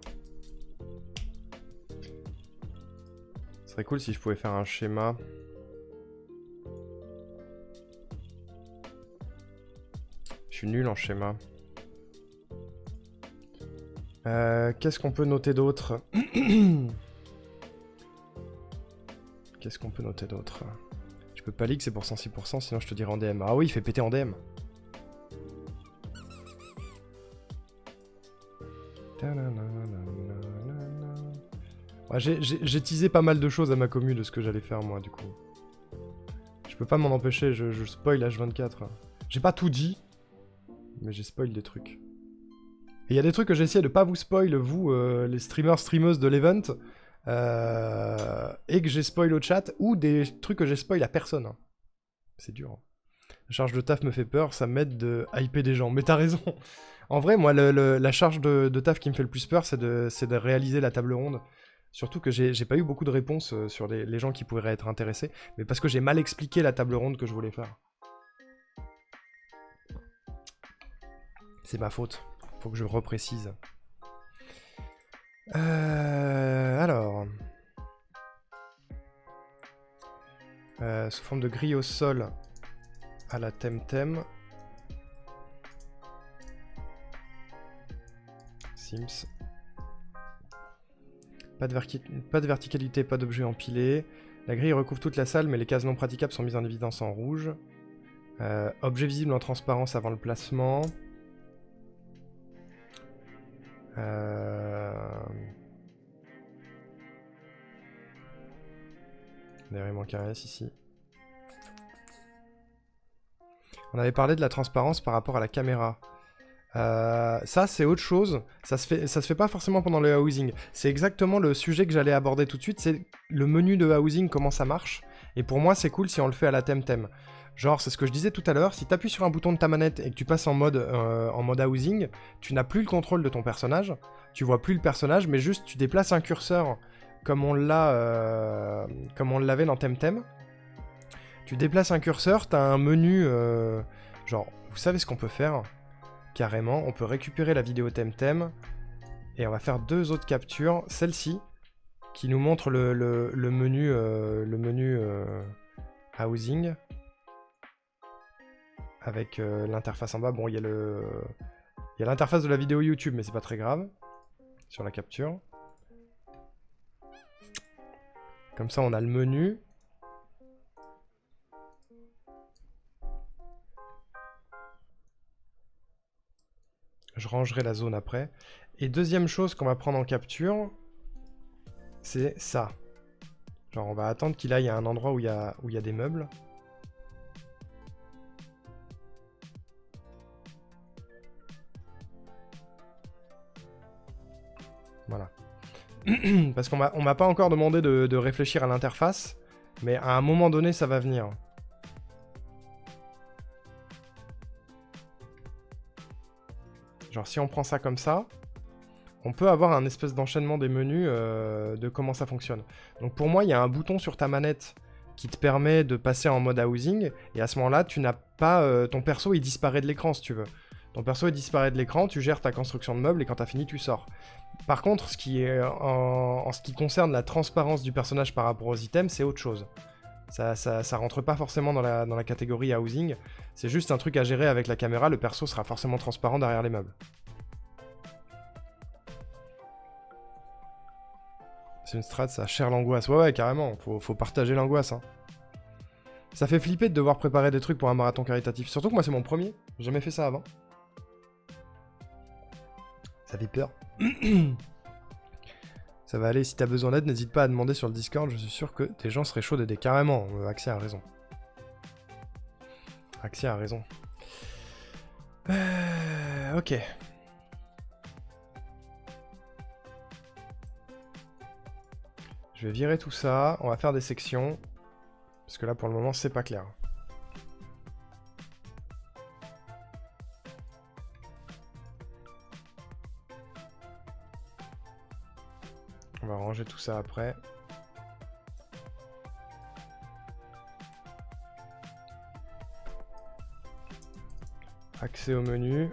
Ce serait cool si je pouvais faire un schéma. Je suis nul en schéma. Qu'est-ce qu'on peut noter d'autre? Qu'est-ce qu'on peut noter d'autre? Je peux pas leak, c'est pour 106%, sinon je te dirai en DM. Ah oui, il fait péter en DM. Ouais, j'ai teasé pas mal de choses à ma commu de ce que j'allais faire moi du coup. Je peux pas m'en empêcher, je spoil H24. J'ai pas tout dit, mais j'ai spoil des trucs. Et il y a des trucs que j'ai essayé de pas vous spoil, vous, les streamers, streameuses de l'event, et que j'ai spoil au chat, ou des trucs que j'ai spoil à personne. Hein. C'est dur. Hein. La charge de taf me fait peur, ça m'aide de hyper des gens. Mais t'as raison. En vrai, moi, la charge de taf qui me fait le plus peur, c'est de réaliser la table ronde. Surtout que j'ai pas eu beaucoup de réponses sur les gens qui pourraient être intéressés, mais parce que j'ai mal expliqué la table ronde que je voulais faire. C'est ma faute. Faut que je reprécise. Alors... sous forme de grille au sol à la Temtem. Sims. Pas de verticalité, pas d'objet empilé. La grille recouvre toute la salle, mais les cases non praticables sont mises en évidence en rouge. Objet visible en transparence avant le placement. D'ailleurs, il manque un S ici. On avait parlé de la transparence par rapport à la caméra. Ça, c'est autre chose. Ça se fait pas forcément pendant le housing. C'est exactement le sujet que j'allais aborder tout de suite. C'est le menu de housing, comment ça marche. Et pour moi, c'est cool si on le fait à la Temtem. Genre, c'est ce que je disais tout à l'heure. Si tu appuies sur un bouton de ta manette et que tu passes en mode housing, tu n'as plus le contrôle de ton personnage. Tu vois plus le personnage, mais juste tu déplaces un curseur comme on l'avait dans Temtem. Tu déplaces un curseur, tu as un menu. Genre, vous savez ce qu'on peut faire ? Carrément, on peut récupérer la vidéo Temtem et on va faire 2 autres captures. Celle-ci, qui nous montre le menu, housing avec l'interface en bas. Bon, il y a l'interface de la vidéo YouTube, mais c'est pas très grave sur la capture. Comme ça, on a le menu. Je rangerai la zone après. Et deuxième chose qu'on va prendre en capture, c'est ça. Genre, on va attendre qu'il aille à un endroit où il y a des meubles. Voilà. Parce qu'on m'a pas encore demandé de réfléchir à l'interface, mais à un moment donné, ça va venir. Genre, si on prend ça comme ça, on peut avoir un espèce d'enchaînement des menus de comment ça fonctionne. Donc pour moi, il y a un bouton sur ta manette qui te permet de passer en mode housing, et à ce moment-là, tu n'as pas... ton perso, il disparaît de l'écran, si tu veux. Ton perso, il disparaît de l'écran, tu gères ta construction de meubles, et quand t'as fini, tu sors. Par contre, ce qui est, en ce qui concerne la transparence du personnage par rapport aux items, c'est autre chose. Ça rentre pas forcément dans la catégorie housing, c'est juste un truc à gérer avec la caméra, le perso sera forcément transparent derrière les meubles. C'est une strat, ça cher l'angoisse. Ouais, carrément, faut partager l'angoisse. Hein. Ça fait flipper de devoir préparer des trucs pour un marathon caritatif. Surtout que moi, c'est mon premier. J'ai jamais fait ça avant. Ça fait peur. Ça va aller, si t'as besoin d'aide, n'hésite pas à demander sur le Discord, je suis sûr que des gens seraient chauds d'aider. Carrément, Axia a raison. Axia a raison. Ok. Je vais virer tout ça, on va faire des sections. Parce que là, pour le moment, c'est pas clair. On va ranger tout ça après. Accès au menu.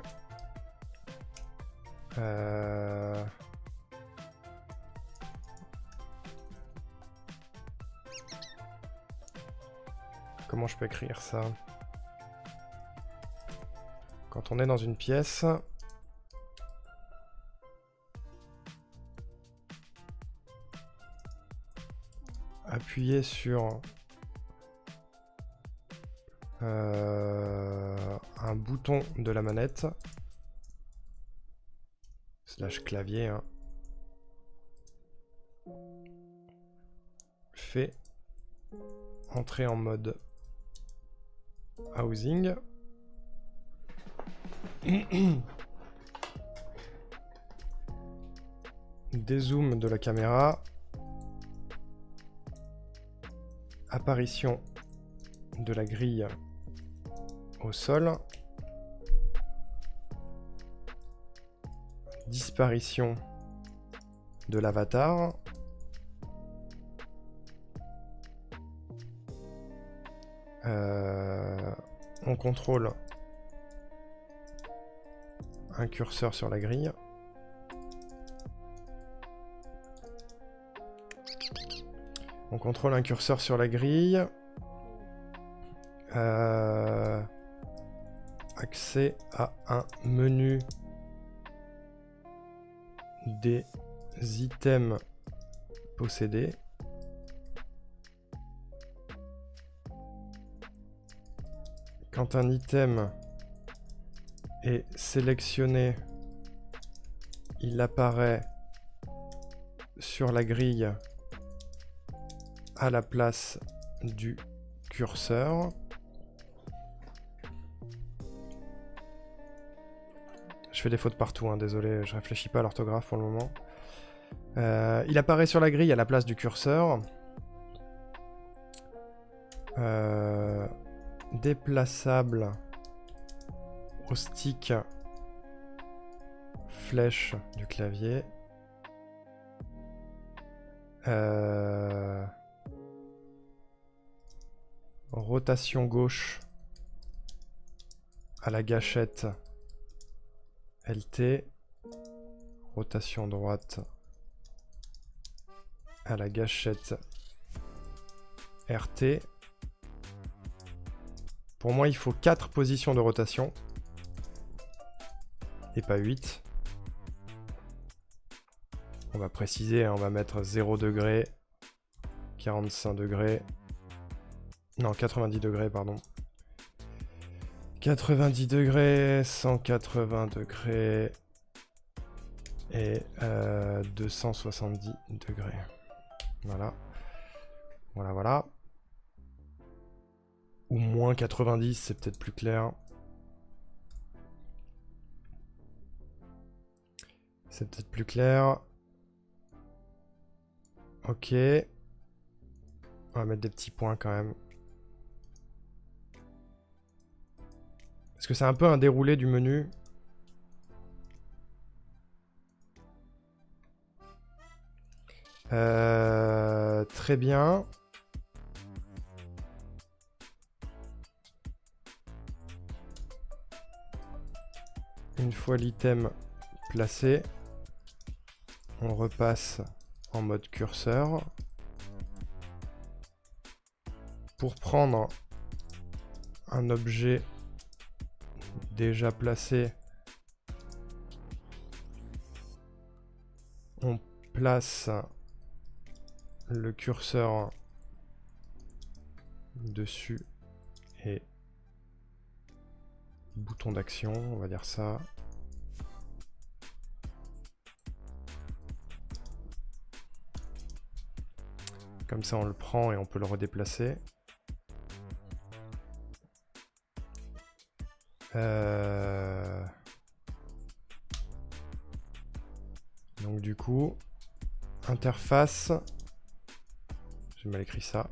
Comment je peux écrire ça? Quand on est dans une pièce... Appuyez sur un bouton de la manette / clavier hein. Fait entrer en mode housing. Dézoom de la caméra. Apparition de la grille au sol. Disparition de l'avatar. On contrôle un curseur sur la grille. On contrôle un curseur sur la grille. Accès à un menu des items possédés. Quand un item est sélectionné, il apparaît sur la grille à la place du curseur. Je fais des fautes partout, hein, désolé, je réfléchis pas à l'orthographe pour le moment. Il apparaît sur la grille à la place du curseur. Déplaçable au stick flèche du clavier. Rotation gauche à la gâchette LT. Rotation droite à la gâchette RT. Pour moi, il faut 4 positions de rotation. Et pas 8. On va préciser, hein, on va mettre 0 degré, 45 degrés. Non, 90 degrés, pardon. 90 degrés, 180 degrés et 270 degrés. Voilà. Voilà, voilà. Ou moins 90, c'est peut-être plus clair. C'est peut-être plus clair. Ok. On va mettre des petits points quand même. Parce que c'est un peu un déroulé du menu. Très bien. Une fois l'item placé, on repasse en mode curseur. Pour prendre un objet déjà placé, on place le curseur dessus et bouton d'action, on va dire ça. Comme ça on le prend et on peut le redéplacer. Donc du coup, interface, j'ai mal écrit ça.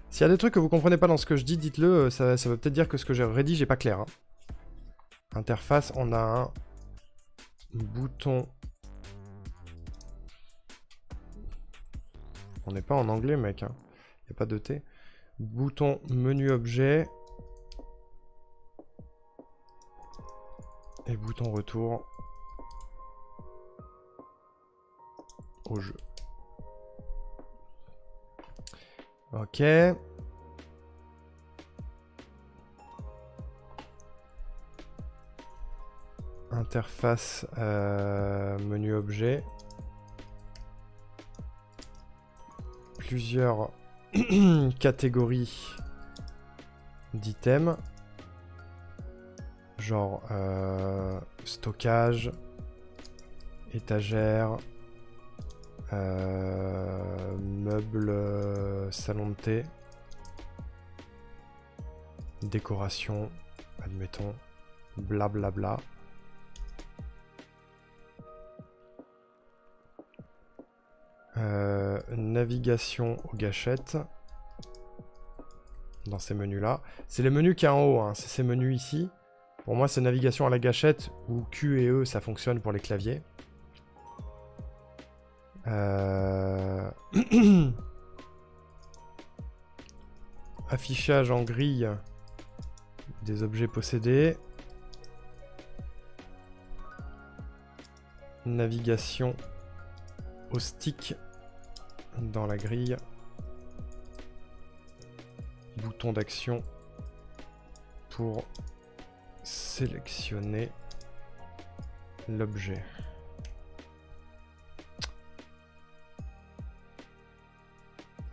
S'il y a des trucs que vous comprenez pas dans ce que je dis, dites-le, ça veut peut-être dire que ce que j'ai rédigé n'est pas clair. Hein. Interface, on a un bouton. On n'est pas en anglais, mec. Hein. Il n'y a pas de T. Bouton menu objet. Et bouton retour au jeu. Ok. Interface menu objet. Plusieurs catégories d'items. Genre stockage, étagère, meubles, salon de thé, décoration, admettons, blablabla. Navigation aux gâchettes. Dans ces menus là. C'est les menus qui est en haut, hein. C'est ces menus ici. Pour moi, c'est navigation à la gâchette où Q et E, ça fonctionne pour les claviers. affichage en grille des objets possédés. Navigation au stick dans la grille. Bouton d'action pour sélectionner l'objet.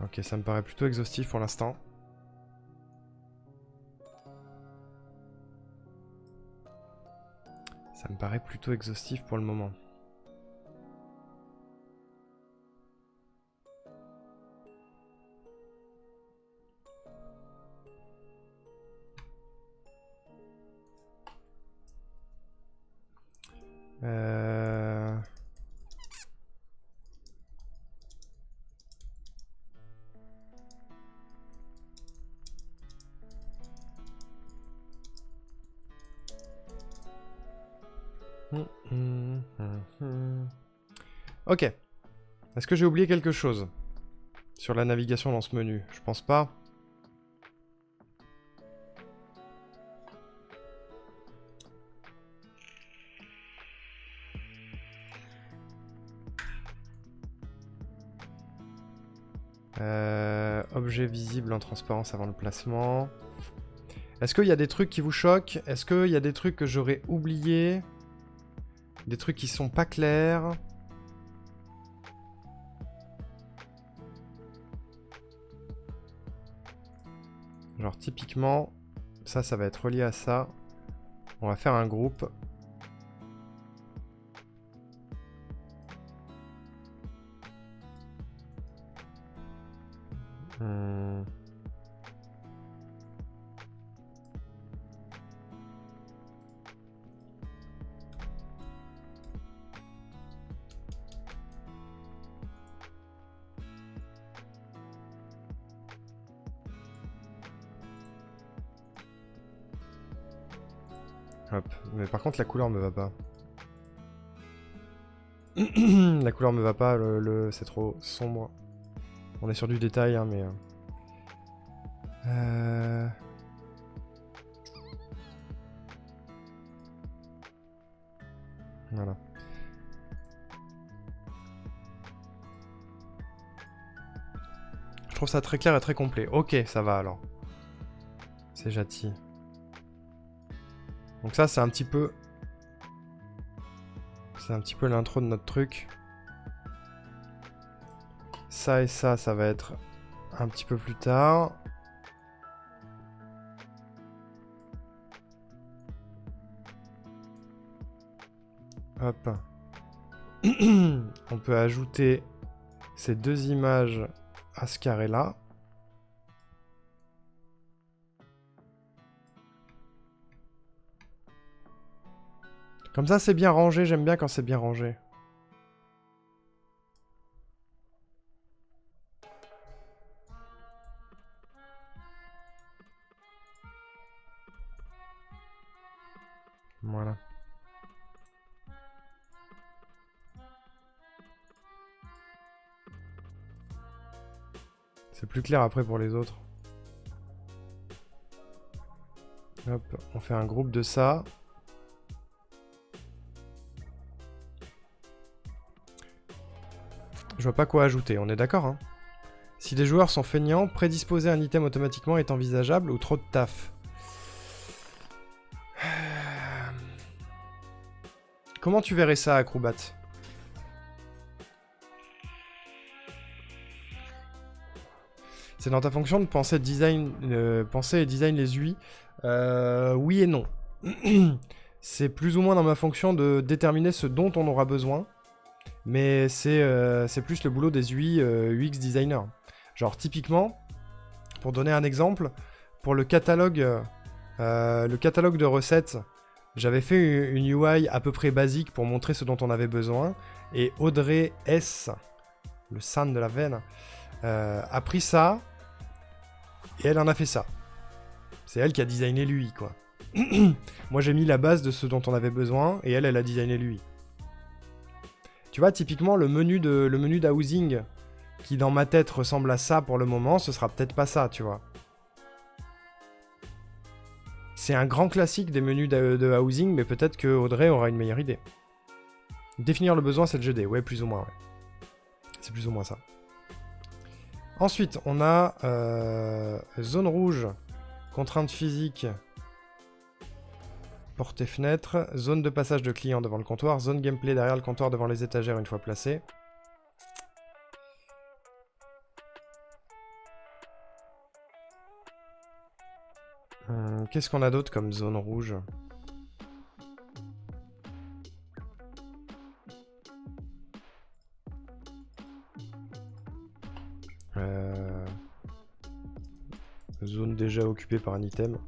Ok, ça me paraît plutôt exhaustif pour l'instant. Ça me paraît plutôt exhaustif pour le moment. Ok. Est-ce que j'ai oublié quelque chose sur la navigation dans ce menu? Je pense pas. Objet visible en transparence avant le placement. Est-ce qu'il y a des trucs qui vous choquent? Est-ce qu'il y a des trucs que j'aurais oubliés? Des trucs qui sont pas clairs? Genre typiquement, ça va être relié à ça. On va faire un groupe. Hop. Mais par contre la couleur me va pas. La couleur me va pas, c'est trop sombre. On est sur du détail hein, mais... Voilà. Je trouve ça très clair et très complet. Ok, ça va alors. C'est gentil. Donc ça, c'est un petit peu... C'est un petit peu l'intro de notre truc. Ça et ça va être un petit peu plus tard. Hop. On peut ajouter ces deux images à ce carré-là. Comme ça, c'est bien rangé. J'aime bien quand c'est bien rangé. Voilà. C'est plus clair après pour les autres. Hop, on fait un groupe de ça. Je vois pas quoi ajouter, on est d'accord hein. Si les joueurs sont feignants, prédisposer un item automatiquement est envisageable ou trop de taf? Comment tu verrais ça, Acrobat? C'est dans ta fonction de penser, penser et design les UI. Oui et non. C'est plus ou moins dans ma fonction de déterminer ce dont on aura besoin. Mais c'est plus le boulot des UI UX designers. Genre typiquement, pour donner un exemple, pour le catalogue de recettes, j'avais fait une UI à peu près basique pour montrer ce dont on avait besoin. Et Audrey S, le san de la veine, a pris ça et elle en a fait ça. C'est elle qui a designé l'UI, quoi. Moi, j'ai mis la base de ce dont on avait besoin et elle a designé l'UI. Tu vois, typiquement, le menu d'housing qui, dans ma tête, ressemble à ça pour le moment, ce sera peut-être pas ça, tu vois. C'est un grand classique des menus de housing, mais peut-être que Audrey aura une meilleure idée. Définir le besoin, c'est le GD. Ouais, plus ou moins, ouais. C'est plus ou moins ça. Ensuite, on a zone rouge, contrainte physique, porte et fenêtre, zone de passage de clients devant le comptoir, zone gameplay derrière le comptoir devant les étagères une fois placé. Qu'est-ce qu'on a d'autre comme zone rouge ? Zone déjà occupée par un item.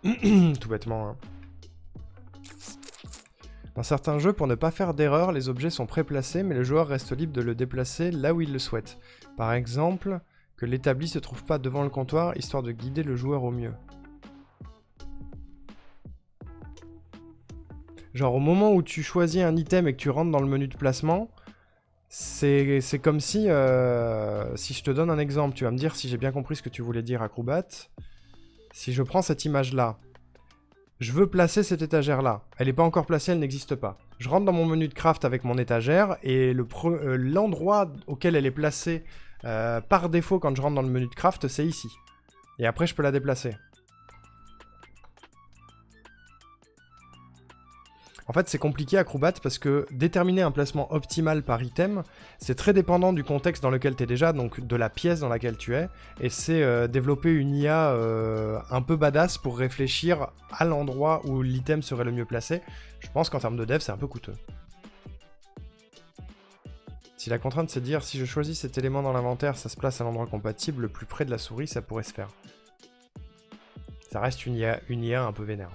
Tout bêtement, hein. Dans certains jeux, pour ne pas faire d'erreur, les objets sont préplacés, mais le joueur reste libre de le déplacer là où il le souhaite. Par exemple, que l'établi se trouve pas devant le comptoir, histoire de guider le joueur au mieux. Genre, au moment où tu choisis un item et que tu rentres dans le menu de placement, c'est comme si... si je te donne un exemple, tu vas me dire si j'ai bien compris ce que tu voulais dire, Acrobat. Si je prends cette image-là, je veux placer cette étagère-là. Elle n'est pas encore placée, elle n'existe pas. Je rentre dans mon menu de craft avec mon étagère, et l'endroit auquel elle est placée par défaut quand je rentre dans le menu de craft, c'est ici. Et après, je peux la déplacer. En fait, c'est compliqué Acrobat parce que déterminer un placement optimal par item, c'est très dépendant du contexte dans lequel tu es déjà, donc de la pièce dans laquelle tu es, et c'est développer une IA un peu badass pour réfléchir à l'endroit où l'item serait le mieux placé. Je pense qu'en termes de dev, c'est un peu coûteux. Si la contrainte c'est de dire si je choisis cet élément dans l'inventaire, ça se place à l'endroit compatible, le plus près de la souris, ça pourrait se faire. Ça reste une IA un peu vénère.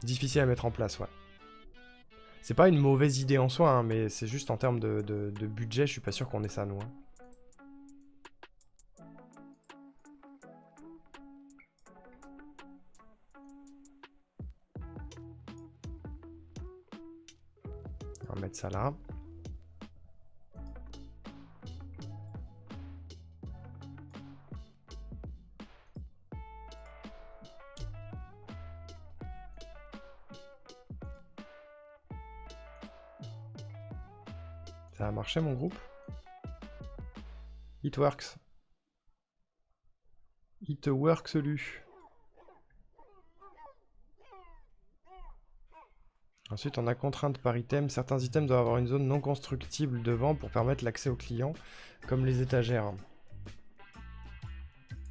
Difficile à mettre en place, ouais. C'est pas une mauvaise idée en soi, hein, mais c'est juste en termes de budget, je suis pas sûr qu'on ait ça, nous. Hein. On va mettre ça là. Ça a marché mon groupe? It works. It works, lu. Ensuite, on a contrainte par item. Certains items doivent avoir une zone non constructible devant pour permettre l'accès aux clients, comme les étagères.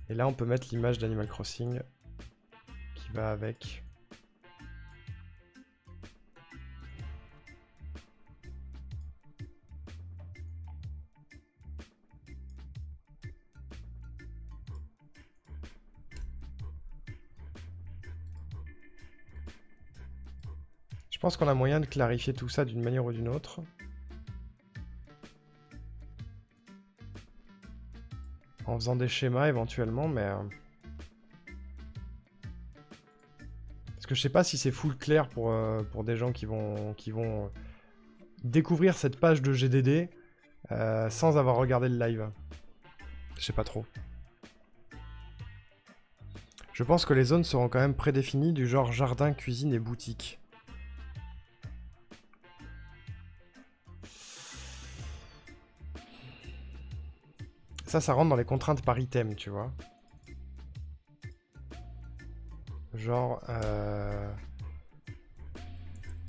Et là, on peut mettre l'image d'Animal Crossing qui va avec. Je pense qu'on a moyen de clarifier tout ça d'une manière ou d'une autre. En faisant des schémas éventuellement, mais... Parce que je sais pas si c'est full clair pour des gens qui vont découvrir cette page de GDD sans avoir regardé le live. Je sais pas trop. Je pense que les zones seront quand même prédéfinies du genre jardin, cuisine et boutique. Ça rentre dans les contraintes par item, tu vois. Genre,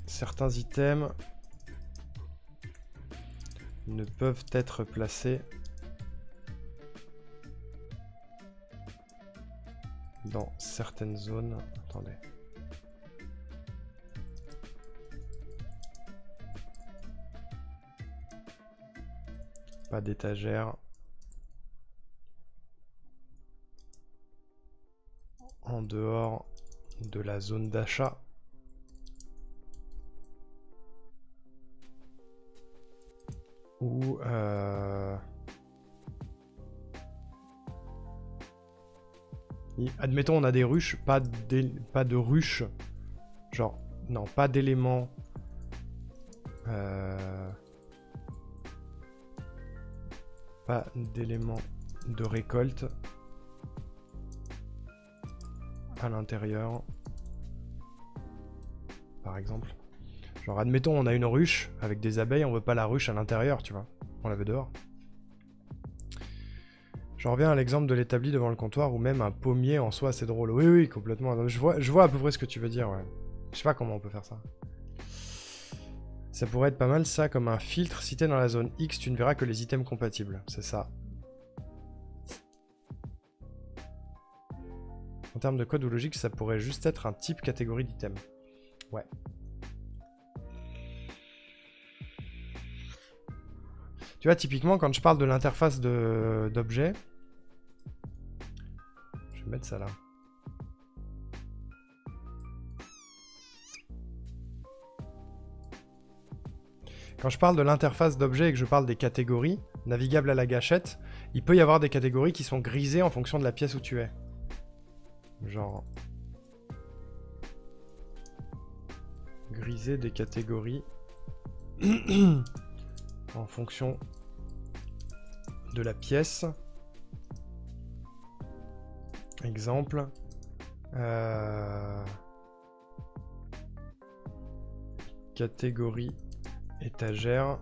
certains items ne peuvent être placés dans certaines zones. Attendez. Pas d'étagère. En dehors de la zone d'achat. Ou admettons on a des ruches, pas de ruches. Genre, non, pas d'éléments Pas d'éléments de récolte à l'intérieur. Par exemple. Genre, admettons, on a une ruche avec des abeilles, on veut pas la ruche à l'intérieur, tu vois. On la veut dehors. J'en reviens à l'exemple de l'établi devant le comptoir ou même un pommier en soi, c'est drôle. Oui, oui, complètement. Je vois à peu près ce que tu veux dire, ouais. Je sais pas comment on peut faire ça. Ça pourrait être pas mal, ça, comme un filtre. Si t'es dans la zone X, tu ne verras que les items compatibles. C'est ça. En termes de code ou logique, ça pourrait juste être un type catégorie d'item. Ouais. Tu vois, typiquement, quand je parle de l'interface d'objet, je vais mettre ça là. Quand je parle de l'interface d'objet et que je parle des catégories, navigables à la gâchette, il peut y avoir des catégories qui sont grisées en fonction de la pièce où tu es. Genre... griser des catégories en fonction de la pièce. Exemple. Catégorie étagère.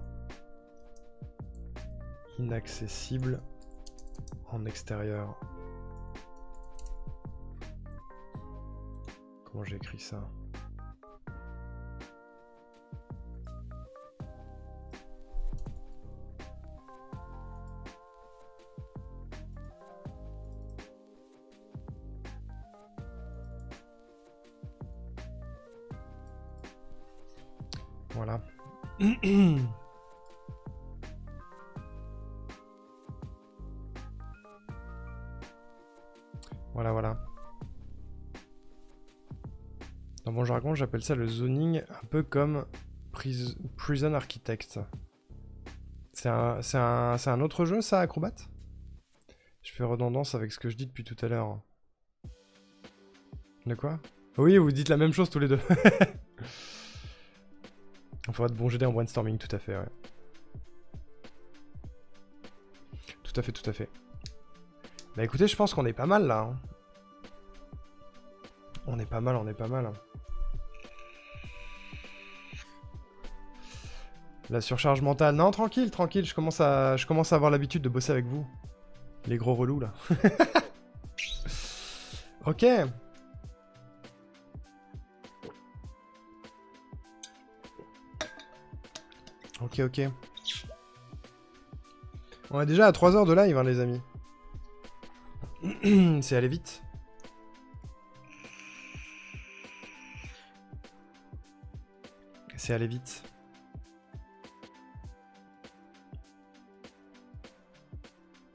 Inaccessible en extérieur. Comment j'ai écrit ça ? Voilà. Voilà, voilà. Dans mon jargon, j'appelle ça le zoning, un peu comme Prison Architect. C'est un autre jeu, ça, Acrobat? Je fais redondance avec ce que je dis depuis tout à l'heure. De quoi? Oui, vous dites la même chose tous les deux. On fera de bons GD en brainstorming, tout à fait, ouais. Tout à fait, tout à fait. Bah écoutez, je pense qu'on est pas mal, là. Hein. On est pas mal, on est pas mal. La surcharge mentale. Non, tranquille, tranquille, je commence à avoir l'habitude de bosser avec vous. Les gros relous, là. Ok. Ok, ok. On est déjà à 3 heures de live, hein, les amis. C'est allé vite. C'est allé vite.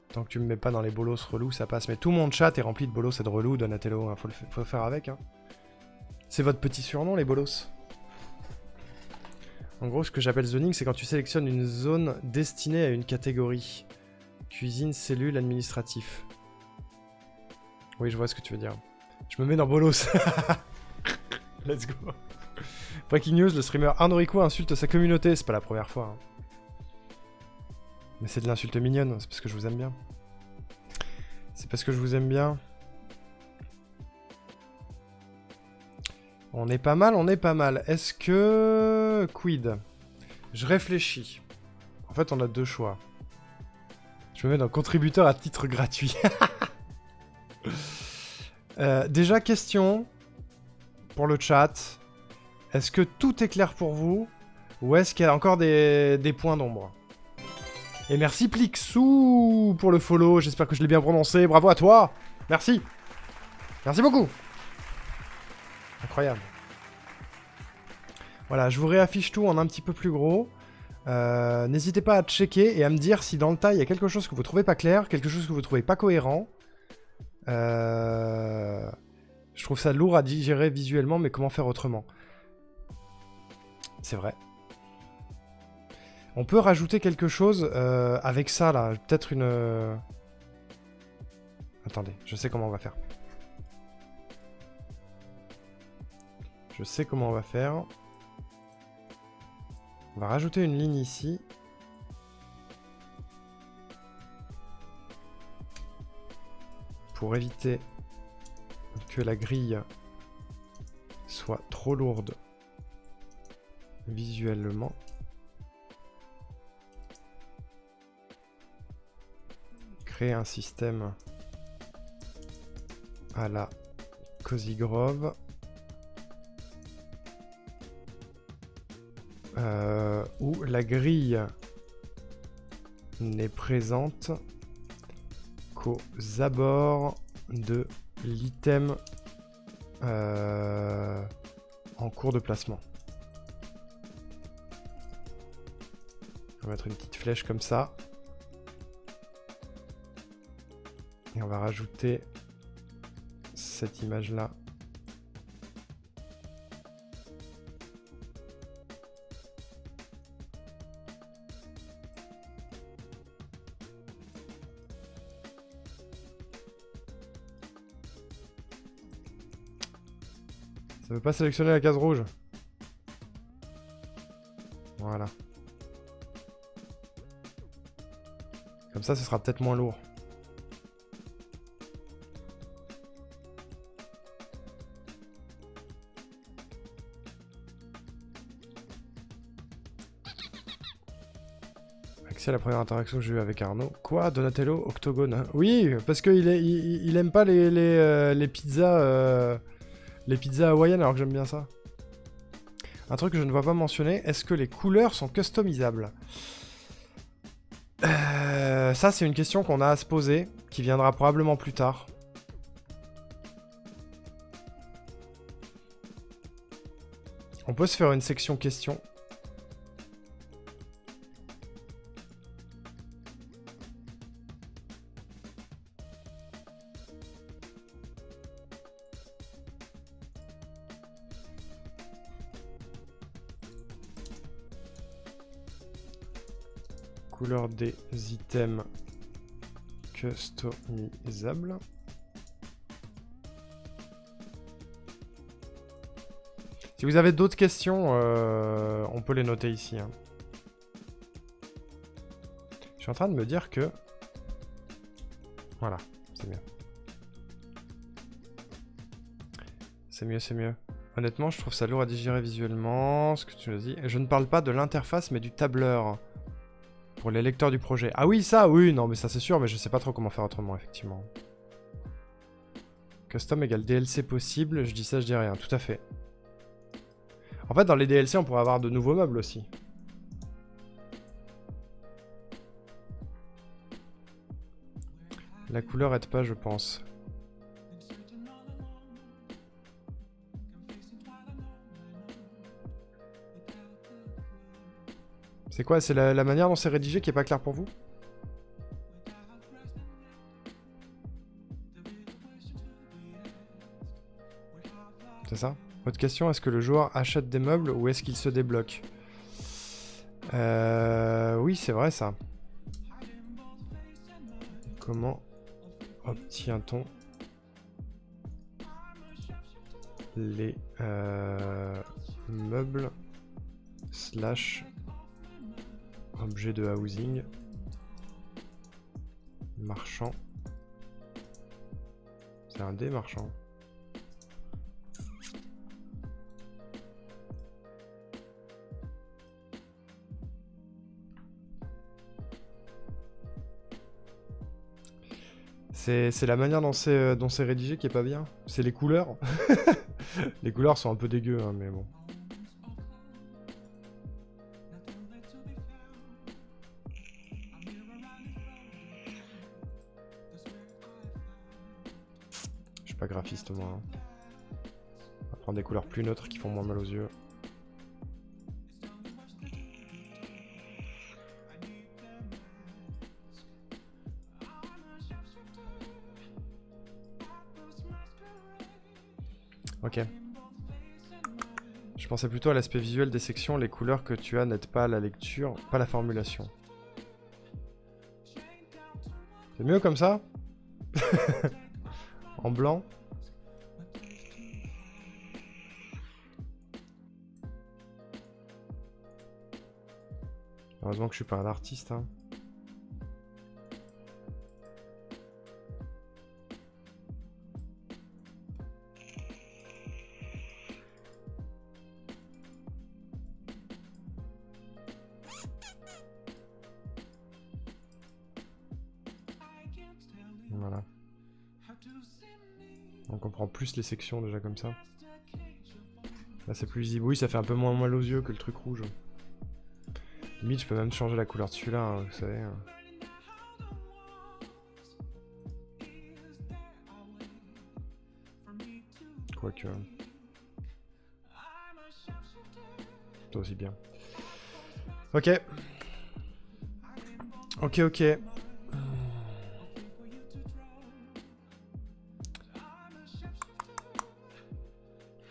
Tant que tu me mets pas dans les bolos relous, ça passe. Mais tout mon chat est rempli de bolos et de relous, Donatello. Hein. Faut le faire avec. Hein. C'est votre petit surnom, les bolos. En gros, ce que j'appelle zoning, c'est quand tu sélectionnes une zone destinée à une catégorie. Cuisine, cellule, administratif. Oui, je vois ce que tu veux dire. Je me mets dans bolos. Let's go. Breaking news, le streamer Arnorico insulte sa communauté. C'est pas la première fois. Hein. Mais c'est de l'insulte mignonne. C'est parce que je vous aime bien. C'est parce que je vous aime bien. On est pas mal, on est pas mal. Est-ce que... Quid? Je réfléchis. En fait, on a deux choix. Je me mets dans contributeur à titre gratuit. Déjà, question pour le chat. Est-ce que tout est clair pour vous? Ou est-ce qu'il y a encore des points d'ombre? Et merci Plixou pour le follow. J'espère que je l'ai bien prononcé. Bravo à toi. Merci. Merci beaucoup. Incroyable. Voilà, je vous réaffiche tout en un petit peu plus gros. N'hésitez pas à checker et à me dire si dans le tas il y a quelque chose que vous trouvez pas clair, quelque chose que vous trouvez pas cohérent. Je trouve ça lourd à digérer visuellement, mais comment faire autrement? C'est vrai. On peut rajouter quelque chose avec ça là, peut-être une... Attendez, je sais comment on va faire. Je sais comment on va faire. On va rajouter une ligne ici. Pour éviter que la grille soit trop lourde visuellement. Créer un système à la Cozy Grove. Où la grille n'est présente qu'aux abords de l'item en cours de placement. On va mettre une petite flèche comme ça. Et on va rajouter cette image-là. Ça veut pas sélectionner la case rouge. Voilà. Comme ça, ce sera peut-être moins lourd. Accès à la première interaction que j'ai eue avec Arnaud. Quoi, Donatello, Octogone? Oui, parce qu'il il aime pas les pizzas... les pizzas hawaïennes, alors que j'aime bien ça. Un truc que je ne vois pas mentionner, est-ce que les couleurs sont customisables? Ça, c'est une question qu'on a à se poser, qui viendra probablement plus tard. On peut se faire une section questions. Couleur des items customisables. Si vous avez d'autres questions, on peut les noter ici. Hein. Je suis en train de me dire que... Voilà, c'est mieux. C'est mieux, c'est mieux. Honnêtement, je trouve ça lourd à digérer visuellement, ce que tu nous dis. Je ne parle pas de l'interface, mais du tableur. Pour les lecteurs du projet. Ah oui, ça, oui, non, mais ça c'est sûr, mais je sais pas trop comment faire autrement, effectivement. Custom égale DLC possible, je dis ça, je dis rien, tout à fait. En fait, dans les DLC, on pourrait avoir de nouveaux meubles aussi. La couleur aide pas, je pense. C'est quoi? C'est la manière dont c'est rédigé qui est pas claire pour vous? C'est ça? Autre question, est-ce que le joueur achète des meubles ou est-ce qu'il se débloque? Oui, c'est vrai ça. Comment obtient-on les meubles slash objet de housing marchand? C'est un dé marchand. C'est la manière dont c'est rédigé qui est pas bien. C'est les couleurs. Les couleurs sont un peu dégueu, hein, mais bon. Je suis pas graphiste moi. Hein. On va prendre des couleurs plus neutres qui font moins mal aux yeux. Ok. Je pensais plutôt à l'aspect visuel des sections. Les couleurs que tu as n'aident pas à la lecture, pas la formulation. C'est mieux comme ça? En blanc? Heureusement que je suis pas un artiste, hein. Voilà. On comprend plus les sections déjà comme ça. Là c'est plus lisible. Oui, ça fait un peu moins mal aux yeux que le truc rouge. Limite, je peux même changer la couleur de celui-là, hein, vous savez. Quoique... Toi aussi bien. Ok. Ok, ok.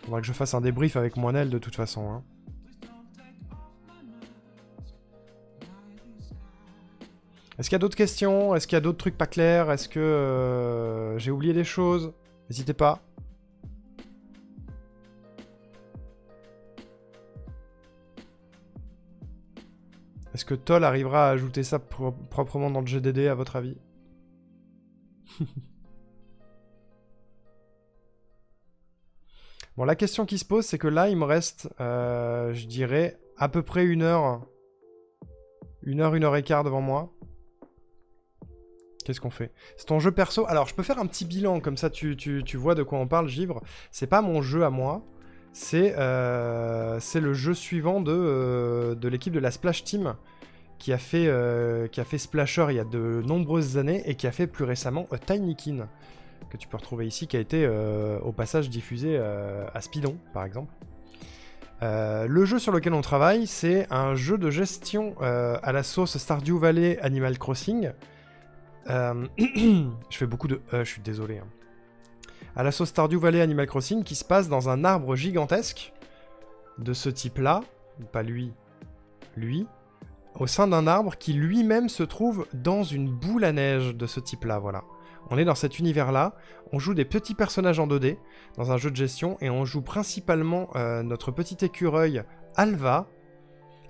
Faudra que je fasse un débrief avec Moinel de toute façon. Hein. Est-ce qu'il y a d'autres questions? Est-ce qu'il y a d'autres trucs pas clairs? Est-ce que j'ai oublié des choses? N'hésitez pas. Est-ce que Toll arrivera à ajouter ça proprement dans le GDD, à votre avis? Bon, la question qui se pose, c'est que là, il me reste, je dirais, à peu près 1 heure. 1 heure et quart devant moi. Qu'est-ce qu'on fait? C'est ton jeu perso. Alors, je peux faire un petit bilan, comme ça tu vois de quoi on parle, Givre. C'est pas mon jeu à moi. C'est le jeu suivant de l'équipe de la Splash Team qui a fait Splasher il y a de nombreuses années et qui a fait plus récemment Tinykin, que tu peux retrouver ici, qui a été au passage diffusé à Speedon, par exemple. Le jeu sur lequel on travaille, c'est un jeu de gestion à la sauce Stardew Valley Animal Crossing. Je fais beaucoup de... je suis désolé. Hein. À la sauce Stardew Valley Animal Crossing qui se passe dans un arbre gigantesque de ce type-là, pas lui, au sein d'un arbre qui lui-même se trouve dans une boule à neige de ce type-là, voilà. On est dans cet univers-là, on joue des petits personnages en 2D dans un jeu de gestion et on joue principalement notre petit écureuil Alva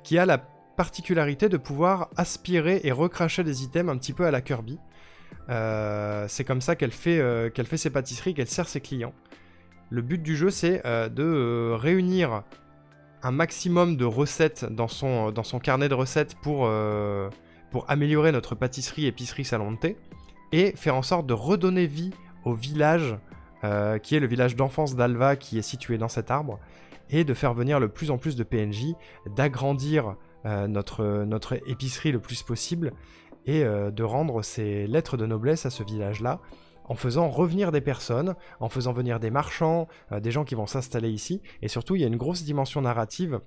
qui a la particularité de pouvoir aspirer et recracher des items un petit peu à la Kirby. C'est comme ça qu'elle fait ses pâtisseries, qu'elle sert ses clients. Le but du jeu, c'est de réunir un maximum de recettes dans son carnet de recettes pour améliorer notre pâtisserie, épicerie, salon de thé, et faire en sorte de redonner vie au village, qui est le village d'enfance d'Alva, qui est situé dans cet arbre, et de faire venir le plus en plus de PNJ, d'agrandir notre épicerie le plus possible, et de rendre ses lettres de noblesse à ce village-là, en faisant revenir des personnes, en faisant venir des marchands, des gens qui vont s'installer ici, et surtout il y a une grosse dimension narrative,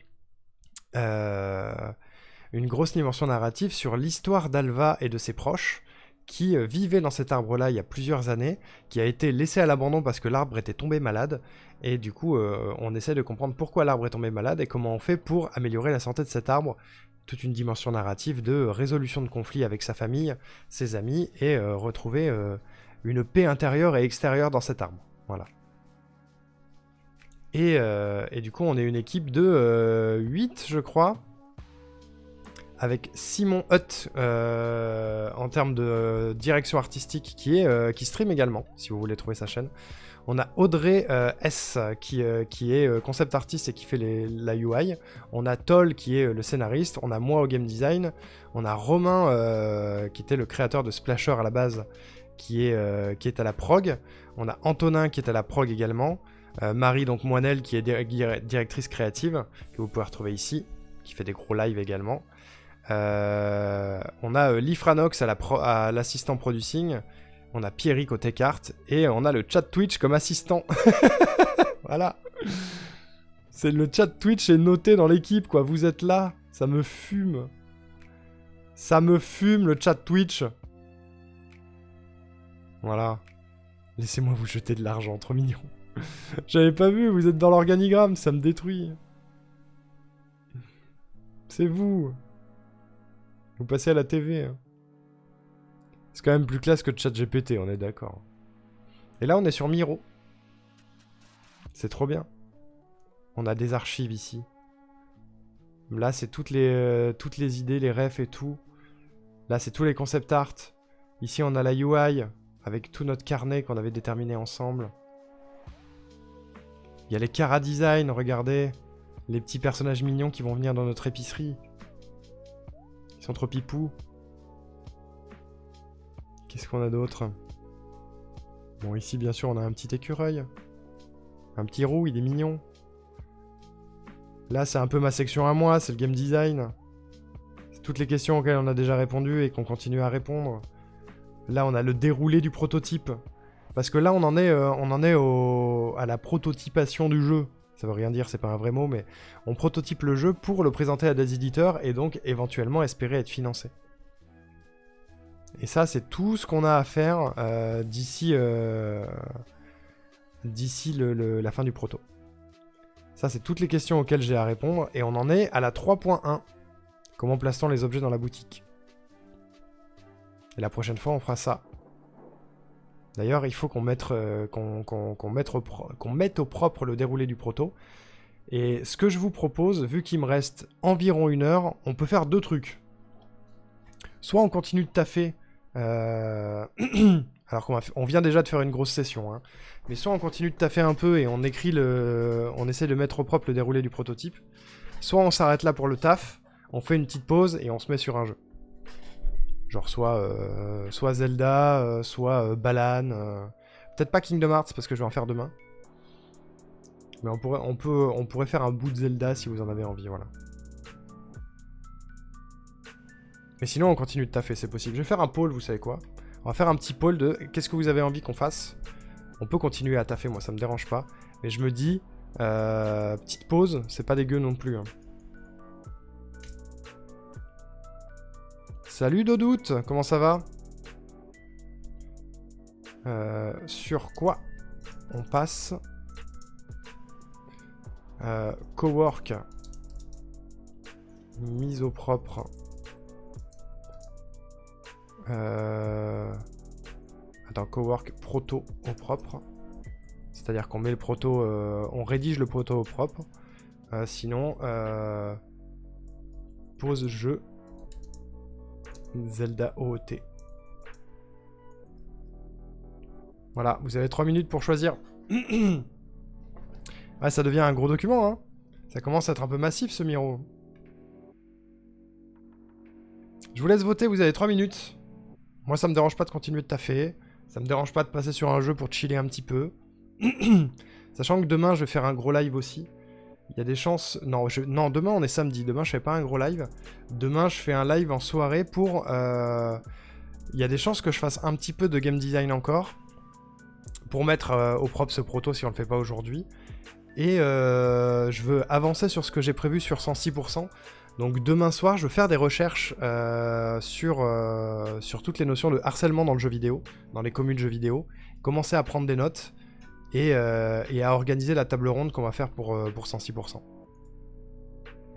sur l'histoire d'Alva et de ses proches, qui vivaient dans cet arbre-là il y a plusieurs années, qui a été laissé à l'abandon parce que l'arbre était tombé malade, et du coup on essaie de comprendre pourquoi l'arbre est tombé malade et comment on fait pour améliorer la santé de cet arbre. Toute une dimension narrative de résolution de conflits avec sa famille, ses amis, et retrouver une paix intérieure et extérieure dans cet arbre. Voilà. Et du coup, on est une équipe de 8, je crois, avec Simon Hutt en termes de direction artistique qui stream également, si vous voulez trouver sa chaîne. On a Audrey S qui est concept artiste et qui fait la UI. On a Toll qui est le scénariste. On a moi au game design. On a Romain qui était le créateur de Splasher à la base, qui est à la prog. On a Antonin qui est à la prog également. Marie, donc Moinel, qui est directrice créative, que vous pouvez retrouver ici, qui fait des gros lives également. On a Lifranox à l'assistant producing. On a Pierrick au tech art. Et on a le chat Twitch comme assistant. Voilà. C'est le chat Twitch est noté dans l'équipe, quoi. Vous êtes là. Ça me fume. Ça me fume, le chat Twitch. Voilà. Laissez-moi vous jeter de l'argent, trop mignon. J'avais pas vu, vous êtes dans l'organigramme, ça me détruit. C'est vous. Vous passez à la TV. Hein. C'est quand même plus classe que ChatGPT, on est d'accord. Et là, on est sur Miro. C'est trop bien. On a des archives ici. Là, c'est toutes les idées, les refs et tout. Là, c'est tous les concept art. Ici, on a la UI avec tout notre carnet qu'on avait déterminé ensemble. Il y a les Cara Design, regardez. Les petits personnages mignons qui vont venir dans notre épicerie. Ils sont trop pipous. Qu'est-ce qu'on a d'autre? Bon, ici, bien sûr, on a un petit écureuil. Un petit roux, il est mignon. Là, c'est un peu ma section à moi, c'est le game design. C'est toutes les questions auxquelles on a déjà répondu et qu'on continue à répondre. Là, on a le déroulé du prototype. Parce que là, on en est à la prototypation du jeu. Ça veut rien dire, c'est pas un vrai mot, mais on prototype le jeu pour le présenter à des éditeurs et donc éventuellement espérer être financé. Et ça, c'est tout ce qu'on a à faire d'ici la fin du proto. Ça, c'est toutes les questions auxquelles j'ai à répondre. Et on en est à la 3.1. Comment place-t-on les objets dans la boutique? Et la prochaine fois, on fera ça. D'ailleurs, il faut qu'on mette au propre le déroulé du proto. Et ce que je vous propose, vu qu'il me reste environ 1 heure, on peut faire 2 trucs. Soit on continue de taffer... alors qu'on vient déjà de faire une grosse session, hein. Mais soit on continue de taffer un peu et on essaie de mettre au propre le déroulé du prototype. Soit on s'arrête là pour le taf, on fait une petite pause et on se met sur un jeu. Genre soit Zelda, soit Balan. Peut-être pas Kingdom Hearts parce que je vais en faire demain. Mais on pourrait faire un bout de Zelda si vous en avez envie, voilà. Mais sinon on continue de taffer, c'est possible. Je vais faire un poll, vous savez quoi? On va faire un petit poll de qu'est-ce que vous avez envie qu'on fasse. On peut continuer à taffer, moi ça me dérange pas. Mais je me dis, petite pause, c'est pas dégueu non plus, hein. Salut Dodoute, comment ça va? Sur quoi on passe? Cowork. Mise au propre. Attends, cowork proto au propre. C'est-à-dire qu'on met le proto... on rédige le proto au propre. Sinon, pause jeu. Zelda OOT. Voilà, vous avez 3 minutes pour choisir. Ah, ça devient un gros document, hein. Ça commence à être un peu massif, ce Miro. Je vous laisse voter, vous avez 3 minutes. Moi, ça me dérange pas de continuer de taffer. Ça me dérange pas de passer sur un jeu pour chiller un petit peu. Sachant que demain, je vais faire un gros live aussi. Il y a des chances... Non, demain, on est samedi. Demain, je fais pas un gros live. Demain, je fais un live en soirée pour... Il y a des chances que je fasse un petit peu de game design encore. Pour mettre au propre ce proto si on le fait pas aujourd'hui. Et je veux avancer sur ce que j'ai prévu sur 106%. Donc demain soir, je veux faire des recherches sur toutes les notions de harcèlement dans le jeu vidéo, dans les communes jeux vidéo. Commencer à prendre des notes et à organiser la table ronde qu'on va faire pour 106%.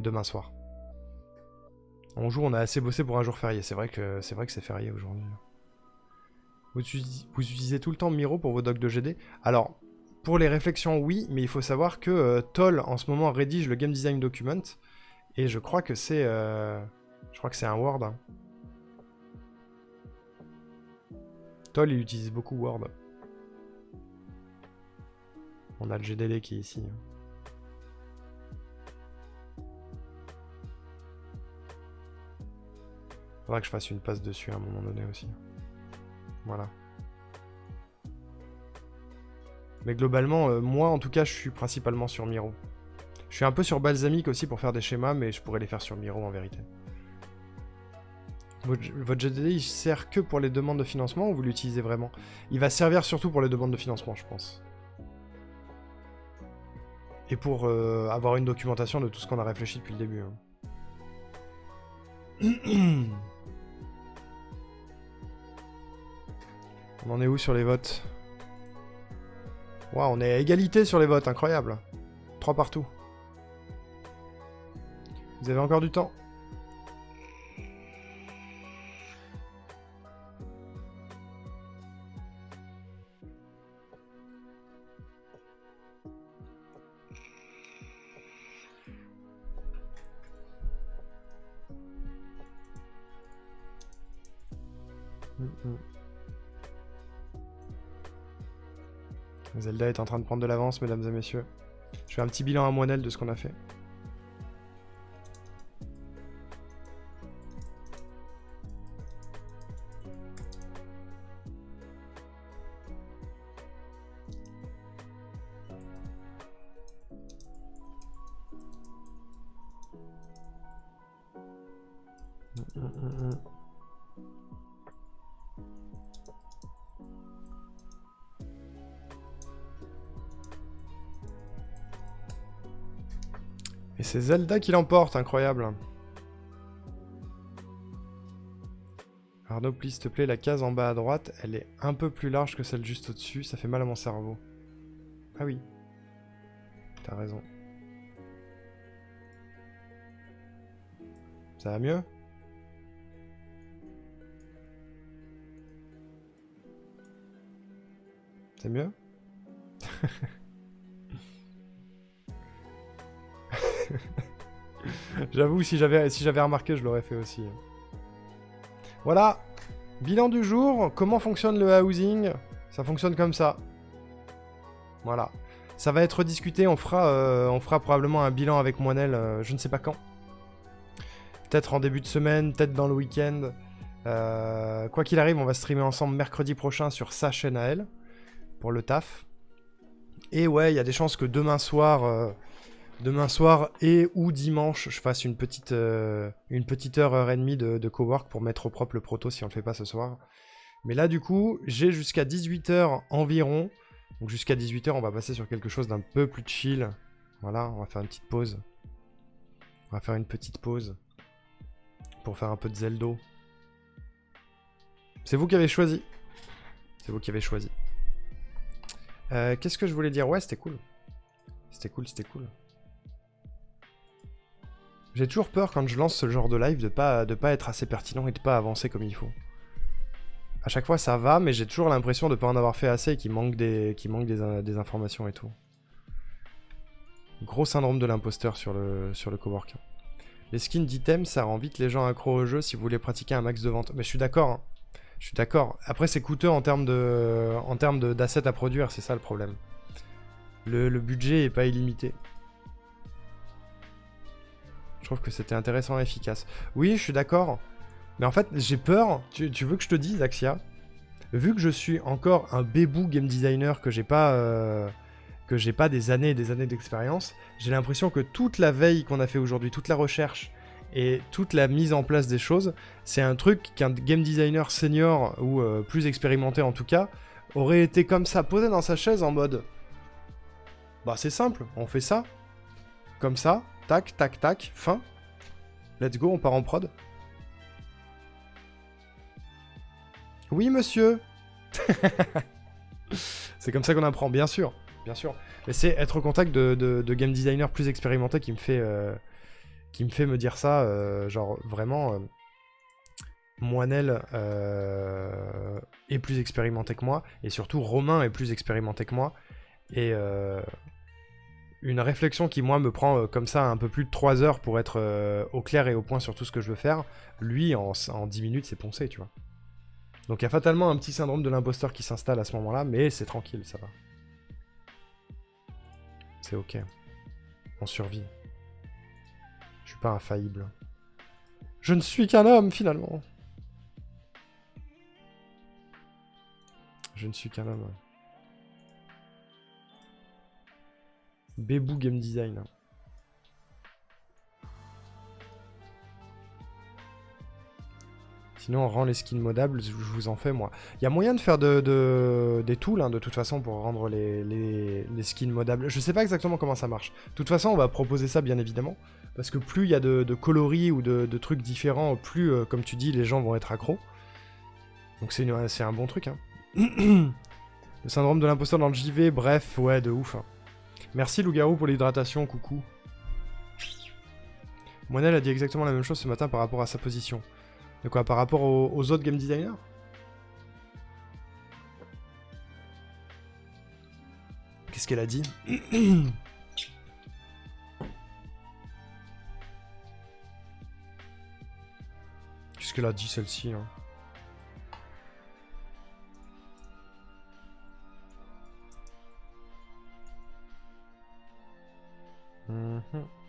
Demain soir. On a assez bossé pour un jour férié. C'est vrai que c'est férié aujourd'hui. Vous utilisez tout le temps Miro pour vos docs de GD? Alors, pour les réflexions, oui, mais il faut savoir que Toll, en ce moment, rédige le Game Design Document, et je crois que c'est un Word. Hein. Toll, il utilise beaucoup Word. On a le GDD qui est ici. Faudra que je fasse une passe dessus à un moment donné aussi. Voilà. Mais globalement, moi en tout cas, je suis principalement sur Miro. Je suis un peu sur Balsamiq aussi pour faire des schémas, mais je pourrais les faire sur Miro en vérité. Votre GDD, il sert que pour les demandes de financement ou vous l'utilisez vraiment? Il va servir surtout pour les demandes de financement, je pense. Et pour avoir une documentation de tout ce qu'on a réfléchi depuis le début. Hein. On en est où sur les votes? Waouh, on est à égalité sur les votes, incroyable. 3 partout. Vous avez encore du temps. Zelda est en train de prendre de l'avance, mesdames et messieurs. Je fais un petit bilan à Moinel de ce qu'on a fait. Et c'est Zelda qui l'emporte, incroyable. Arnaud, please, s'il te plaît, la case en bas à droite, elle est un peu plus large que celle juste au-dessus, ça fait mal à mon cerveau. Ah oui. T'as raison. Ça va mieux? C'est mieux? J'avoue, si j'avais remarqué, je l'aurais fait aussi. Voilà. Bilan du jour. Comment fonctionne le housing? Ça fonctionne comme ça. Voilà. Ça va être discuté. On fera probablement un bilan avec Moinel, je ne sais pas quand. Peut-être en début de semaine, peut-être dans le week-end. Quoi qu'il arrive, on va streamer ensemble mercredi prochain sur sa chaîne à elle. Pour le taf. Et ouais, il y a des chances que demain soir et ou dimanche, je fasse une petite heure et demie de cowork pour mettre au propre le proto si on le fait pas ce soir. Mais là, du coup, j'ai jusqu'à 18h environ. Donc jusqu'à 18h, on va passer sur quelque chose d'un peu plus chill. Voilà, on va faire une petite pause. On va faire une petite pause. Pour faire un peu de Zeldo. C'est vous qui avez choisi. C'est vous qui avez choisi. Qu'est-ce que je voulais dire? Ouais, c'était cool. C'était cool. J'ai toujours peur quand je lance ce genre de live de pas être assez pertinent et de pas avancer comme il faut. À chaque fois ça va, mais j'ai toujours l'impression de pas en avoir fait assez et qu'il manque des informations et tout. Gros syndrome de l'imposteur sur le cowork. Les skins d'items, ça rend vite les gens accros au jeu si vous voulez pratiquer un max de vente. Mais je suis d'accord, hein. Je suis d'accord. Après c'est coûteux en termes d'assets à produire, c'est ça le problème. Le budget est pas illimité. Je trouve que c'était intéressant et efficace. Oui, je suis d'accord. Mais en fait, j'ai peur. Tu veux que je te dise, Axia? Vu que je suis encore un bébou game designer, que j'ai pas des années et des années d'expérience, j'ai l'impression que toute la veille qu'on a fait aujourd'hui, toute la recherche et toute la mise en place des choses, c'est un truc qu'un game designer senior ou plus expérimenté en tout cas, aurait été comme ça, posé dans sa chaise en mode... Bah c'est simple, on fait ça, comme ça, tac, tac, tac, fin. Let's go, on part en prod. Oui, monsieur. C'est comme ça qu'on apprend, bien sûr. Bien sûr. Mais c'est être au contact de game designers plus expérimentés qui me fait me dire ça. Genre, vraiment, Moinel est plus expérimenté que moi. Et surtout, Romain est plus expérimenté que moi. Et une réflexion qui, moi, me prend comme ça un peu plus de 3 heures pour être au clair et au point sur tout ce que je veux faire. Lui, en 10 minutes, c'est poncé, tu vois. Donc il y a fatalement un petit syndrome de l'imposteur qui s'installe à ce moment-là, mais c'est tranquille, ça va. C'est ok. On survit. Je suis pas infaillible. Je ne suis qu'un homme, finalement. Je ne suis qu'un homme. Bébou Game Design. Sinon, on rend les skins modables, je vous en fais, moi. Il y a moyen de faire des tools, hein, de toute façon, pour rendre les skins modables. Je sais pas exactement comment ça marche. De toute façon, on va proposer ça, bien évidemment. Parce que plus il y a de coloris ou de trucs différents, plus, comme tu dis, les gens vont être accros. Donc c'est un bon truc, hein. Le syndrome de l'imposteur dans le JV, bref, ouais, de ouf. Hein. Merci, Loup-Garou, pour l'hydratation, coucou. Moinel a dit exactement la même chose ce matin par rapport à sa position. De quoi? Par rapport aux autres game designers? Qu'est-ce qu'elle a dit? Qu'est-ce qu'elle a dit, celle-ci, hein? Hmm.